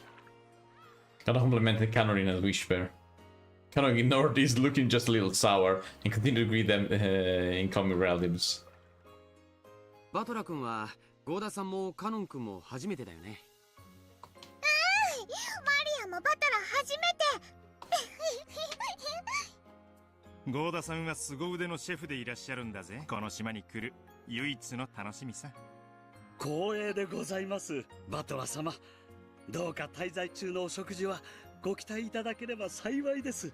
Canon complimented Canon in a whisper. Canon ignored this, looking just a little sour, and continued to greet them incoming relatives. バトラ君はゴーダさんもカノン君も初めてだよね。マリアもバトラ初めて。ゴーダさんは凄腕のシェフでいらっしゃるんだぜ。この島に来る唯一の楽しみさ。光栄でございます。バトラ様、どうか滞在中のお食事はご期待いただければ幸いです。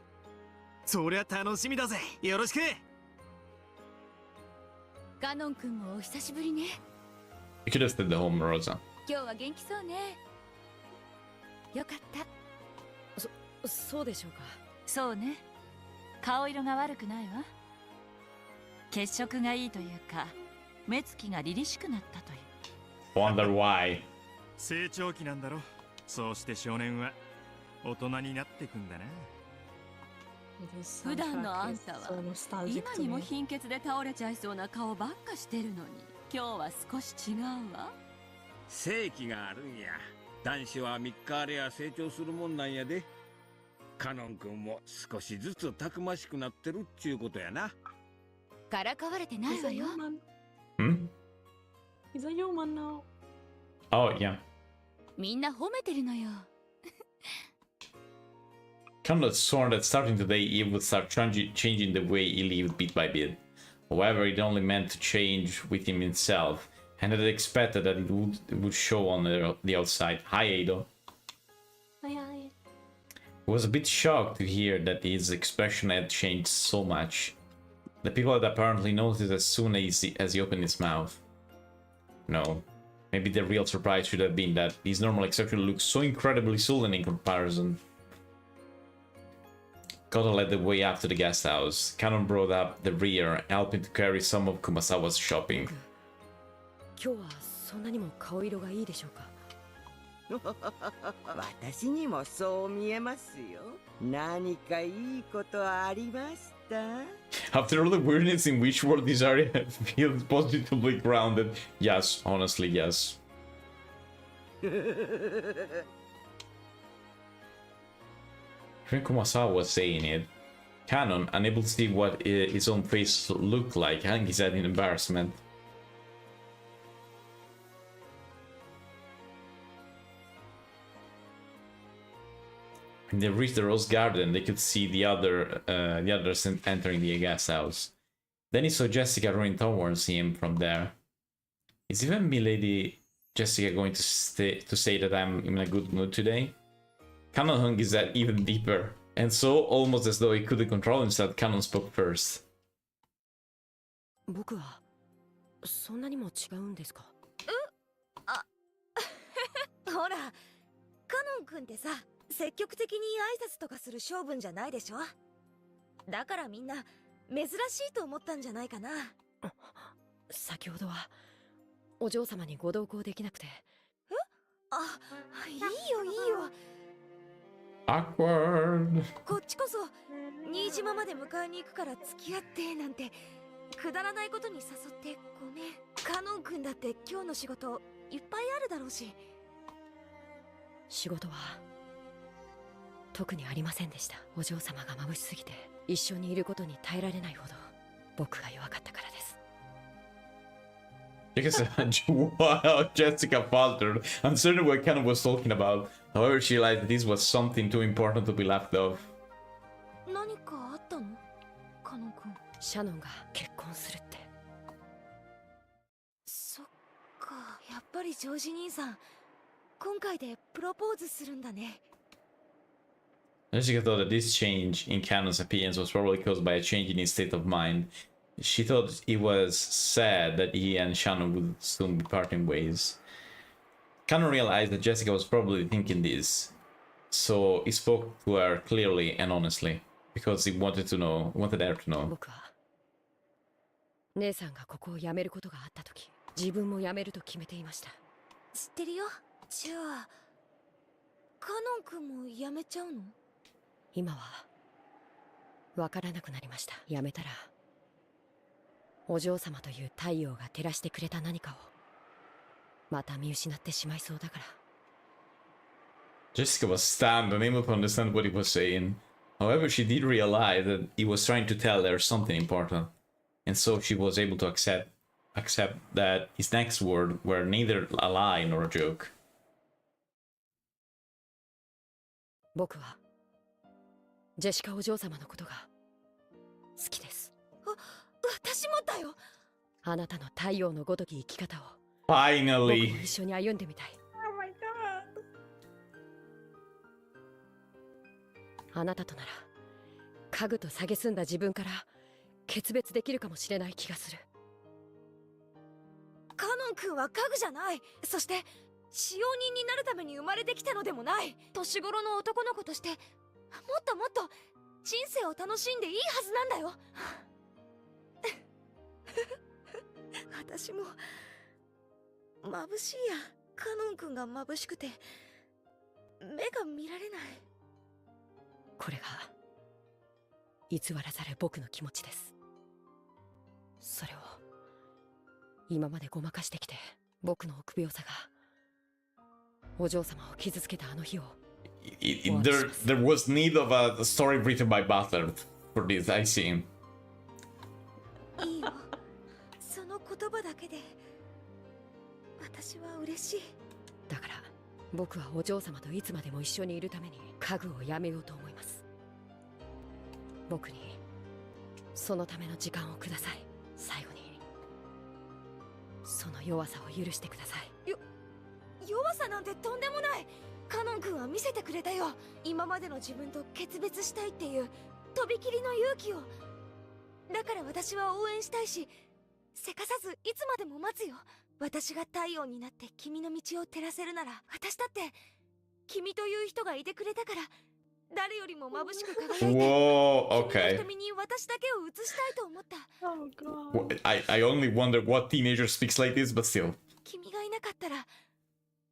そりゃ楽しみだぜ。よろしく。ガノン君もお久しぶりね。You could have stayed at home, Rosa. 今日は元気そうね。よかった。そうでしょうか。そうね。顔色が悪くないわ。血色がいいというか、目つきが凛々しくなったという。Wonder why. 成長期なんだろ。そうして少年は大人になってくんだな。普段のあんたは今にも貧血で倒れちゃいそうな顔ばっかしてるのに、今日は少し違うわ。正気があるんや。男子は3日あれや成長するもんなんやで。カノン君も少しずつたくましくなってるっちゅうことやな。からかわれてないわよ。Hmm? He's a human now. Oh, yeah. みんな褒めてるのよ。Canon had sworn that starting today he would start changing the way he lived bit by bit. However, it only meant to change within himself, and had expected that it would show on the outside. Hi, Eido. Hi. He was a bit shocked to hear that his expression had changed so much. The people had apparently noticed as soon as he opened his mouth. No, maybe the real surprise should have been that his normal expression looked so incredibly sullen in comparison. Koto led the way up to the guest house. Canon brought up the rear, helping to carry some of Kumasawa's shopping. 今日はそんなにも顔色がいいでしょうか。私にもそう見えますよ。何かいいことありました？ After all the weirdness in which world this area feels positively grounded. Yes, honestly, yes. When Kumasawa was saying it, Canon, unable to see what his own face looked like, hung his head in embarrassment. When they reached the rose garden, they could see the others entering the guest house. Then he saw Jessica running towards him from there. Is even Milady Jessica going to say that I'm in a good mood today? Canon hung his head even deeper, and so, almost as though he couldn't control himself, Canon spoke first. 僕はそんなにも違うんですか？あ、ほら、カノン君ってさ、積極的に挨拶とかする性分じゃないでしょ。だからみんな珍しいと思ったんじゃないかな。先ほどはお嬢様にご同行できなくて。あ、いいよいいよ。Awkward. こっちこそ新島まで迎えに行くから付き合ってなんてくだらないことに誘ってごめん。カノン君だって今日の仕事いっぱいあるだろうし。仕事は特にありませんでした。お嬢様が眩しすぎて一緒にいることに耐えられないほど僕が弱かったからです。Because wow, Jessica faltered, uncertain what Canon was talking about. However, she realized that this was something too important to be laughed off. 何かあったの？カノン君。シャノンが結婚するって。そっか、やっぱりジョージ兄さん今回でプロポーズするんだね。Jessica thought that this change in Canon's appearance was probably caused by a change in his state of mind. She thought it was sad that he and Shannon would soon be parting ways. Canon realized that Jessica was probably thinking this, so he spoke to her clearly and honestly, because he wanted her to know. 姉さんがここを辞めることがあった時、自分も辞めると決めていました。知ってるよ。じゃあカノン君も辞めちゃうの？今はわからなくなりました。辞めたらお嬢様という太陽が照らしてくれた何かをまた見失ってしまいそうだから。 Jessica was stunned, unable to understand what he was saying. However, she did realize that he was trying to tell her something important, and so she was able to accept that his next words were neither a lie nor a joke. 僕はジェシカお嬢様のことが好きです。私もだよ。あなたの太陽のごとき生き方を Finally 僕も一緒に歩んでみたい。 Oh my god. あなたとなら家具と蔑んだ自分から決別できるかもしれない気がする。カノン君は家具じゃない。そして使用人になるために生まれてきたのでもない。年頃の男の子としてもっともっと人生を楽しんでいいはずなんだよ。私も眩しいや。カノン君が眩しくて目が見られない。これが偽らざる僕の気持ちです。それを今までごまかしてきて、僕の臆病さがお嬢様を傷つけたあの日を。There was need of a story written by Butler for this, I see. いいよ。その言葉だけで私は嬉しい。だから僕はお嬢様といつまでも一緒にいるために家具をやめようと思います。僕にそのための時間をください。最後にその弱さを許してください。弱さなんてとんでもない。カノン君は見せてくれたよ。今までの自分と決別したいっていうとびきりの勇気を。だから私は応援したいし、せかさずいつまでも待つよ。私が太陽になって君の道を照らせるなら、私だって君という人がいてくれたから誰よりも眩しく輝いて、 Whoa, 君の okay. 瞳に私だけを映したいと思った。 Oh god. I only wonder what teenager speaks like this, but still. 君がいなかったら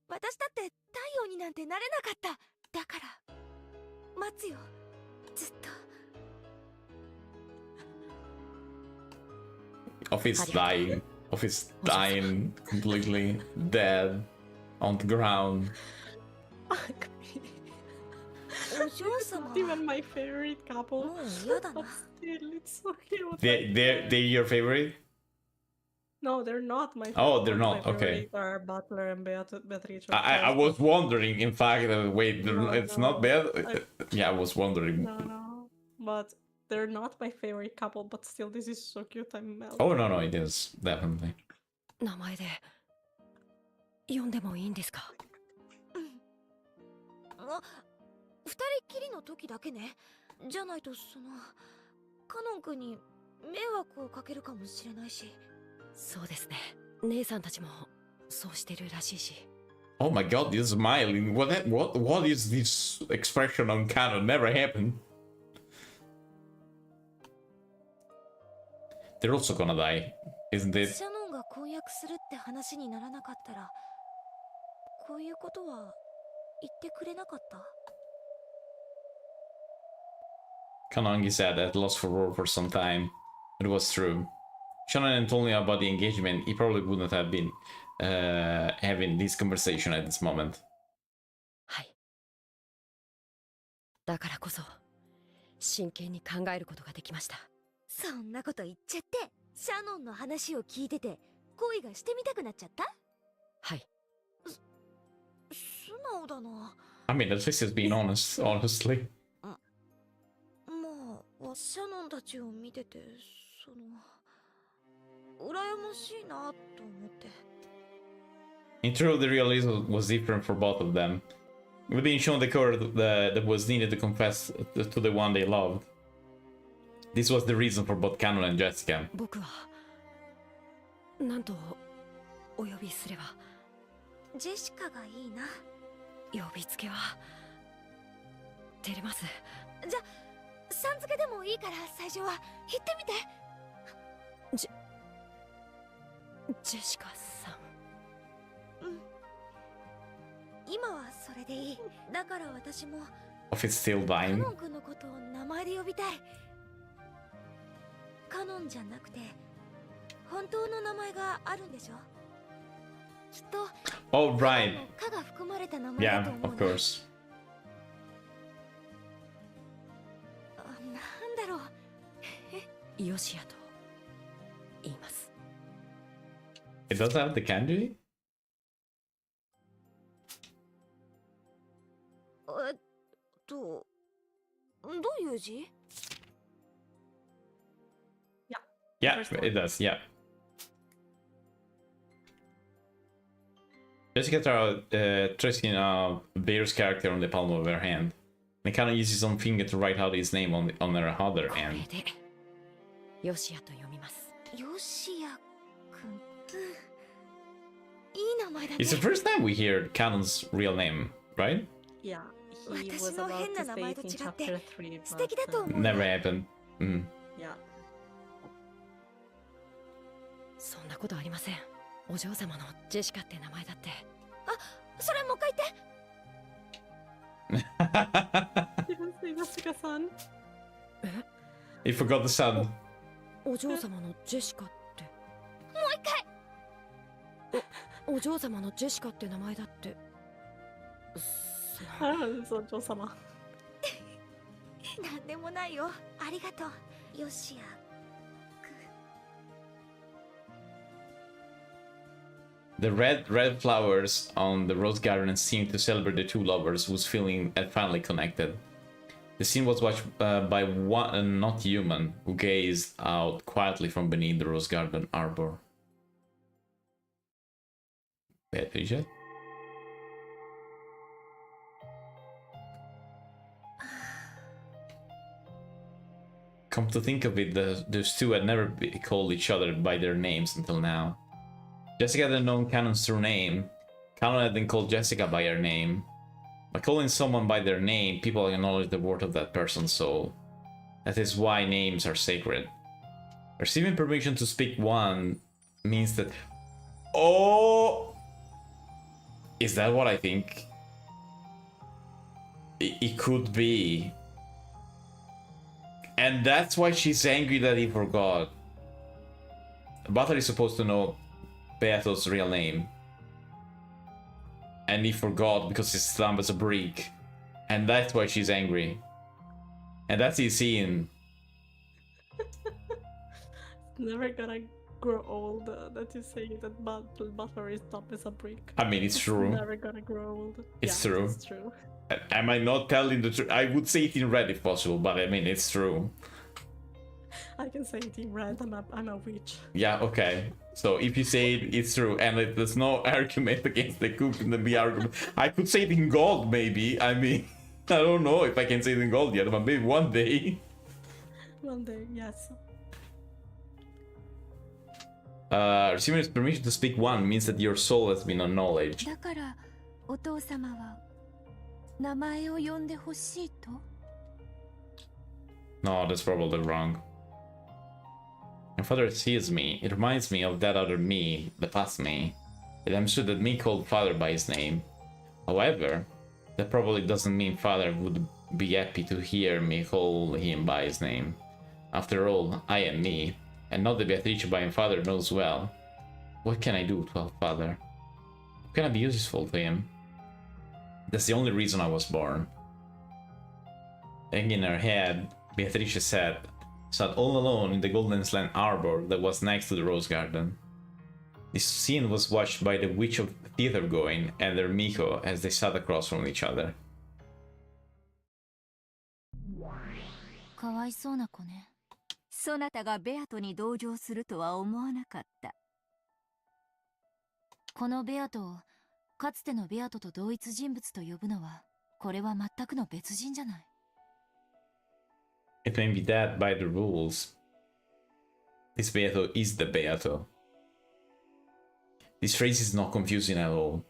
私だって太陽になんてなれなかった。だから待つよ、ずっと。 Of his dying completely dead on the ground. お嬢様 Not even my favorite couple. もう嫌だな。 But still, it's so cute. They're your favorite? No, they're not my favorite. Oh, they're not, My okay. favorite are Butler and Beatrice. I was wondering, in fact, wait, it's not bad? Yeah, I was wondering. No. But they're not my favorite couple, but still, this is so cute. I'm melting. Oh, no, it is, definitely. 名前で呼んでもいいんですか？二人っきりの時だけね。じゃないとカノン君に迷惑をかけるかもしれないし。そうですね。姉さんたちもそうしてるらしいし。 Oh my god, this smiling. What is this expression on canon? Never happened. They're also gonna die, isn't it? シャノンが婚約するって話にならなかったら、こういうことは言ってくれなかった？ Kanangi said at loss for word for some time. It was true. Shannon told me about the engagement. He probably wouldn't have been having this conversation at this moment. はい。だからこそ真剣に考えることができました。そんなこと言っちゃって、シャノンの話を聞いてて恋がしてみたくなっちゃった？はい。素直だな。 I mean, at least he's being honest, honestly. まあ、シャノンたちを見てて羨ましいなと思って。In truth, the realism was different for both of them. We've been shown the courage that was needed to confess to the one they loved. This was the reason for both Canon and Jessica. 僕は何とお呼びすれば。ジェシカがいいな。呼びつけは照れます。じゃ、さん付けでもいいから最初は言ってみて。ジェシカさん。うん。今はそれでいい。だから私も Of it's still カ Vine. ノン君のことを名前で呼びたい。カノンじゃなくて本当の名前があるんでしょ。きっと Oh, right. カが含まれた名前だ Yeah, と思う of course. なんだろう。ヨシアと言います。It does have the kanji? どういう字？ Yeah, it does, yeah. Jessica tracing Bear's character on the palm of her hand. And kind of uses one finger to write out his name on her other hand. ヨシアと読みます。ヨシア君。いい名前だね。It's the first time we hear Canon's real name, right? Yeah, he was about to say it in chapter 3, but Never happened. Mm. yeah. そんなことありません。お嬢様のジェシカって名前だって。あ、それもう一回言って。Jessica-san. He forgot the sun. お嬢様のジェシカって。もう一回。お嬢様のジェシカって名前だって。そう、お嬢様。なんでもないよ。ありがとう。ヨシア。The red flowers on the rose garden seemed to celebrate the two lovers whose feeling had finally connected. The scene was watched by one not human who gazed out quietly from beneath the rose garden arbor. Beatrice? Come to think of it, those two had never called each other by their names until now. Jessica hadn't known Canon's true name. Canon hadn't called Jessica by her name. By calling someone by their name, people acknowledge the worth of that person's soul. That is why names are sacred. Receiving permission to speak one means that... Oh! Is that what I think? It could be. And that's why she's angry that he forgot. Butler is supposed to know Beato's real name. And he forgot because his thumb was a brick. And that's why she's angry. And that's his scene. Never gonna grow old that you say that Butler's top is a brick. I mean, it's true. Never gonna grow old. It's yeah, true. It's true. Am I not telling the truth? I would say it in red if possible, but I mean, it's true. I can say it in red, I'm a witch. Yeah, okay. So if you say it's true, and there's no argument against the cook and the argument, I could say it in gold, maybe. I mean, I don't know if I can say it in gold yet, but maybe one day. One day, yes. Receiving permission to speak one means that your soul has been acknowledged. だからお父様は名前を呼んでほしいと? No, that's probably wrong. My father sees me. It reminds me of that other me, the past me. It understood that me called father by his name. However, that probably doesn't mean father would be happy to hear me call him by his name. After all, I am me, and not the Beatrice by my father knows well. What can I do to help father? How can I be useful to him? That's the only reason I was born. Hanging her head, Beatrice sat all alone in the Golden Slant Arbor that was next to the Rose Garden. This scene was watched by the Witch of Theatergoing and their Miko as they sat across from each other. かわいそうな子ね。そなたがベアトに同情するとは思わなかった。このベアトをかつてのベアトと同一人物と呼ぶのは、これは全くの別人じゃない。It may be that by the rules. This Beato is the Beato. This phrase is not confusing at all.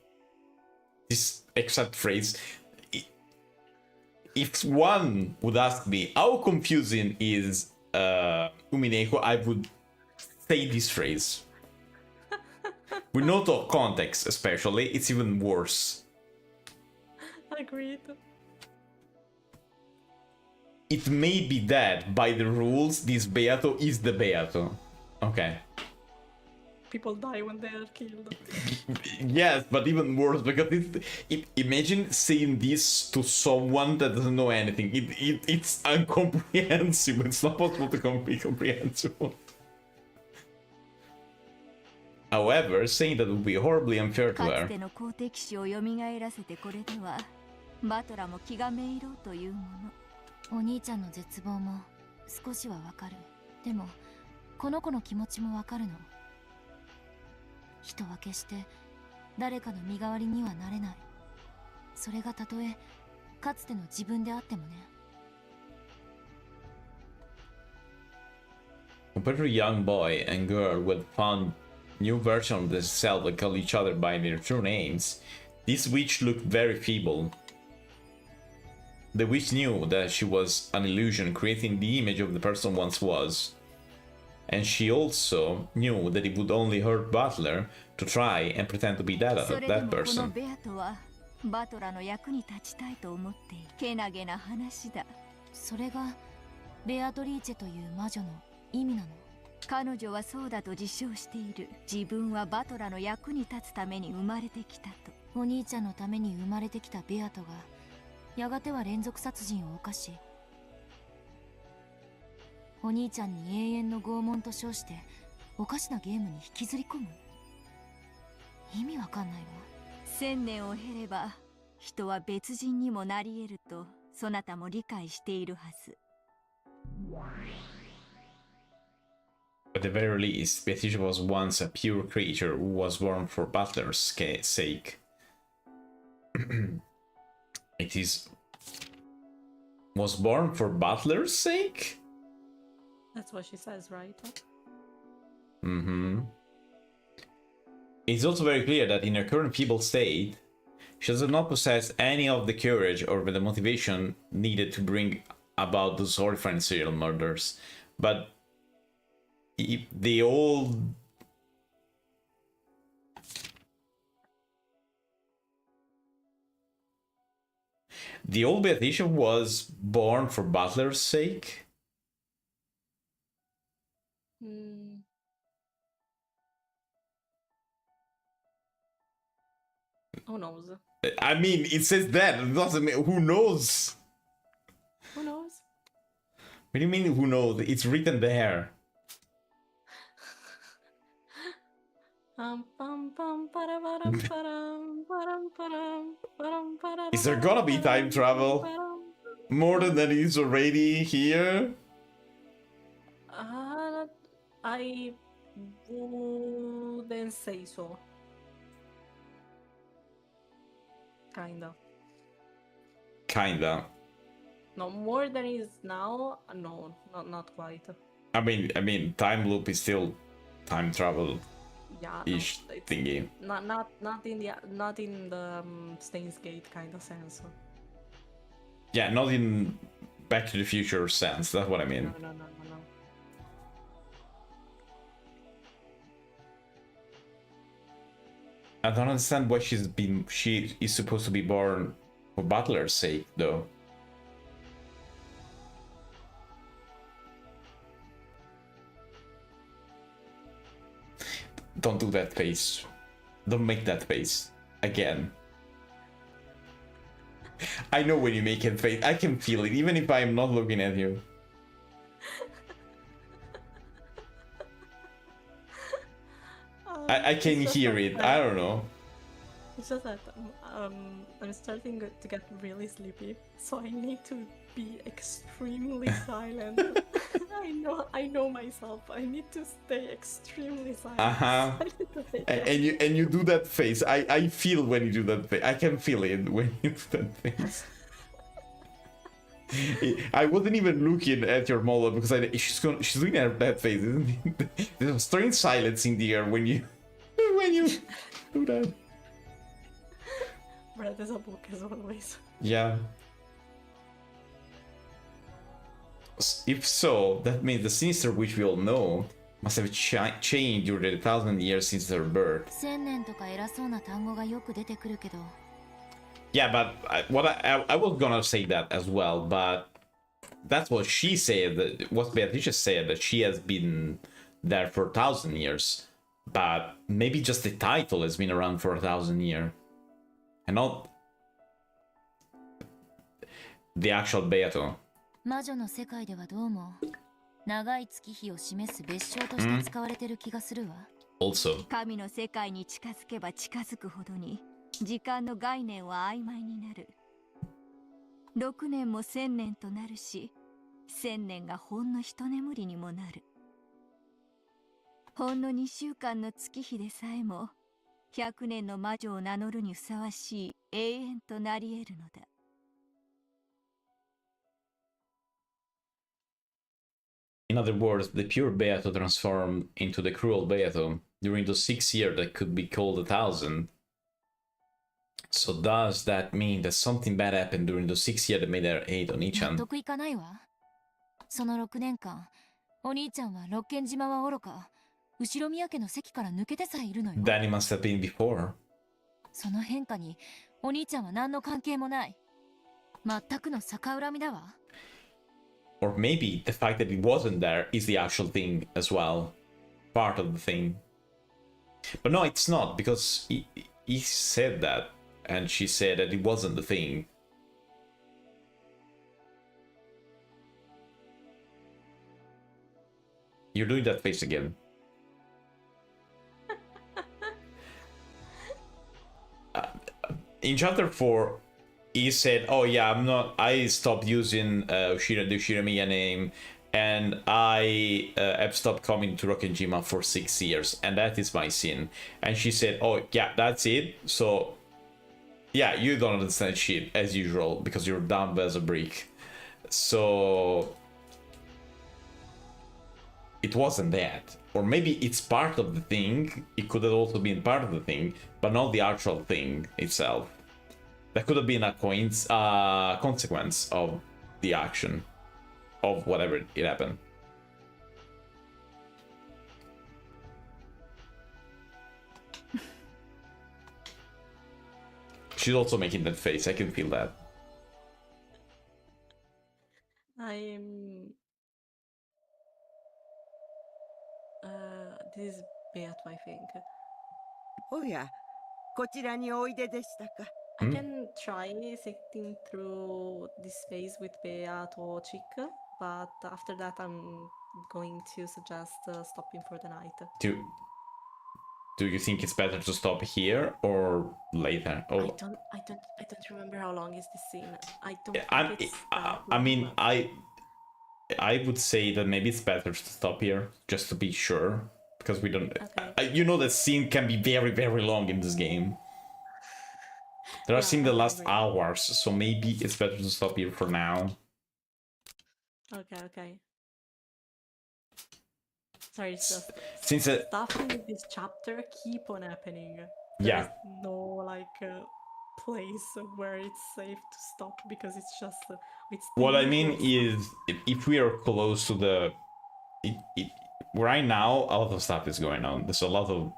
This exact phrase, if one would ask me how confusing is Umineko, I would say this phrase. With no context, especially, it's even worse. Agreed. It may be that by the rules, this Beato is the Beato. Okay. People die when they are killed. Yes, but even worse, because imagine saying this to someone that doesn't know anything. It's incomprehensible. It's not possible to be comprehensible. However, saying that would be horribly unfair to her. かつての好敵視を蘇らせてこれではバトラも気がめいろうというもの。お兄ちゃんの絶望も少しはわかる。でもこの子の気持ちもわかるの。人は決して誰かの身代わりにはなれない。それがたとえかつての自分であってもね。Compared to a young boy and girl who had found new version of themselves and call each other by their true names, this witch looked very feeble. The witch knew that she was an illusion creating the image of the person once was. And she also knew that it would only hurt Butler to try and pretend to be that person. バトラの役に立ちたいと思ってけなげな話だ。それがベアトリーチェという魔女の意味なの。彼女はそうだと自称している。自分はバトラの役に立つために生まれてきたと。お兄ちゃんのために生まれてきたベアトがやがては連続殺人を犯し、お兄ちゃんに永遠の拷問と称しておかしなゲームに引きずり込む。意味わかんないわ。1000年を経れば人は別人にもなり得るとそなたも理解しているはず。At the very least, Beatrice was once a pure creature who was born for Butler's sake. It is... was born for Butler's sake? That's what she says, right? Mm-hmm. It's also very clear that in her current feeble state, she does not possess any of the courage or the motivation needed to bring about those horrifying serial murders. But the old... The old Beatrice was born for Butler's sake? Who knows? I mean, it says that. It doesn't mean... Who knows? Who knows? What do you mean, who knows? It's written there. Is there gonna be time travel? More than that is already here? I wouldn't say so. Kinda. Kinda. No, more than it is now. No, not quite. I mean, time loop is still time travel. Yeah, ish no, thingy. Not in the Steins Gate kind of sense. Yeah, not in Back to the Future sense. That's what I mean. No. I don't understand why she is supposed to be born for Butler's sake, though. Don't do that face. Don't make that face. Again. I know when you make that face. I can feel it, even if I am not looking at you. I can hear it. I don't know. It's just that I'm starting to get really sleepy, so I need to be extremely silent. I know myself. I need to stay extremely silent. Uh-huh. And you do that face. I feel when you do that face. I can feel it when you do that face. I wasn't even looking at your model because she's doing that face, isn't it? There's a strange silence in the air when you do that. Breath is a book as always. Yeah. If so, that means the sinister witch we all know must have changed during the 1,000 years since her birth. 1000年とか偉そうな単語がよく出てくるけど Yeah, but I was gonna say that as well, but that's what she said. What Beatrice said, that she has been there for 1,000 years, but maybe just the title has been around for 1,000 years, and not the actual Beato. 魔女の世界ではどうも長い月日を示す別称として使われてる気がするわ。Also. 神の世界に近づけば近づくほどに時間の概念は曖昧になる。6年も1000年となるし、1000年がほんの一眠りにもなる。ほんの2週間の月日でさえも100年の魔女を名乗るにふさわしい永遠となり得るのだ。In other words, the pure Beato transformed into the cruel Beato during those 6 years that could be called 1,000. So does that mean that something bad happened during those 6 years that made her hate Oni-chan? 納得いかないわ。その6年間、お兄ちゃんは六軒島はおろか、後宮家の席から抜けてさえいるのよ。That it must have been before. その変化にお兄ちゃんは何の関係もない。全くの逆恨みだわ。Or maybe the fact that it wasn't there is the actual thing as well. Part of the thing. But no, it's not, because he said that, and she said that it wasn't the thing. You're doing that face again. In chapter 4, he said, oh yeah, I stopped using the Ushiramiya name, and I have stopped coming to Rokkenjima for 6 years, and that is my sin. And she said, oh yeah, that's it, so yeah, you don't understand shit, as usual, because you're dumb as a brick. So it wasn't that. Or maybe it's part of the thing, it could have also been part of the thing, but not the actual thing itself. That could have been a consequence of the action, of whatever it happened. She's also making that face, I can feel that. This is Beato, I think. おや、こちらにおいででしたか。I can try sitting through this phase with Beato Chick, but after that I'm going to suggest stopping for the night. Do you think it's better to stop here or later? Oh. I don't remember how long is this scene. I don't think it's that I long. mean, I would say that maybe it's better to stop here, just to be sure, because we don't. Okay. You know that scene can be very, very long in this game. There are scenes that last hours, so maybe it's better to stop here for now. Okay. Sorry, it's just Since stuff in this chapter keep on happening. Yeah. There's no place where it's safe to stop because it's just it's What I mean is, if we are close to the, right now a lot of stuff is going on. There's a lot of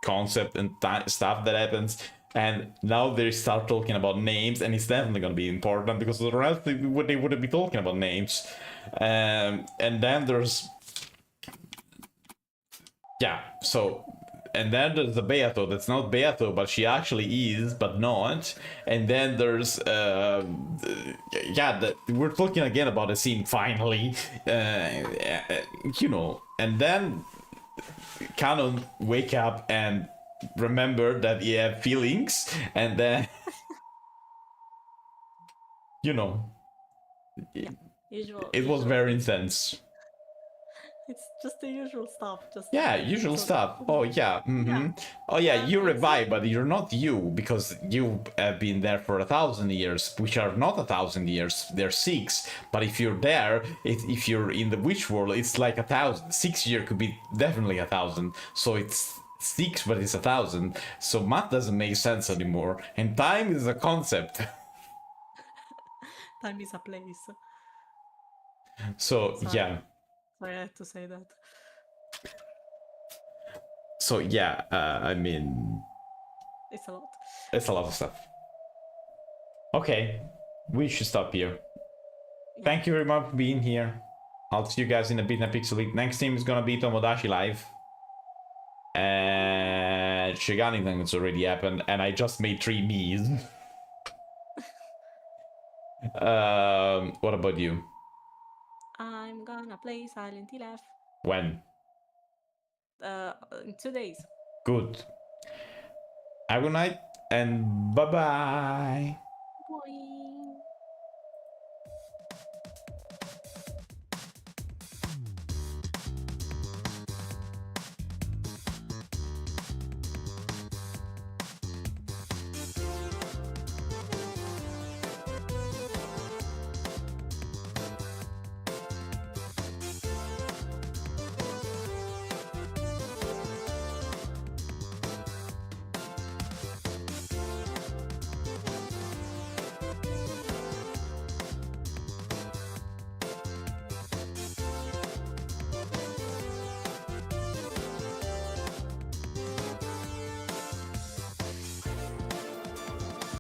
concept and stuff that happens, and now they start talking about names, and it's definitely going to be important because the rest they wouldn't be talking about names. And then there's and then there's the Beato that's not Beato, but she actually is, but not. And then there's we're talking again about a scene finally, you know, and then Canon wake up and remember that he have feelings, and then you know, It was very intense. It's just the usual stuff. Just Yeah, usual stuff. Oh yeah. Oh yeah, you revive, but you're not you because you have been there for 1,000 years, which are not 1,000 years. They're 6. But if you're there, if you're in the witch world, it's like 1,000. 6 year could be definitely 1,000. So it's 6, but it's 1,000. So math doesn't make sense anymore, and time is a concept. Time is a place. So Sorry. yeah. Sorry, I had to say that. So yeah, I mean, it's a lot. It's a lot of stuff. Okay, we should stop here. Thank you very much for being here. I'll see you guys in a bit in a PixelBit. Next team is gonna be Tomodachi Live. And Shenanigans already happened, and I just made 3 me's. What about you? I'm gonna play Silent Hill F. When? In 2 days. Good. Have a good night, and bye-bye.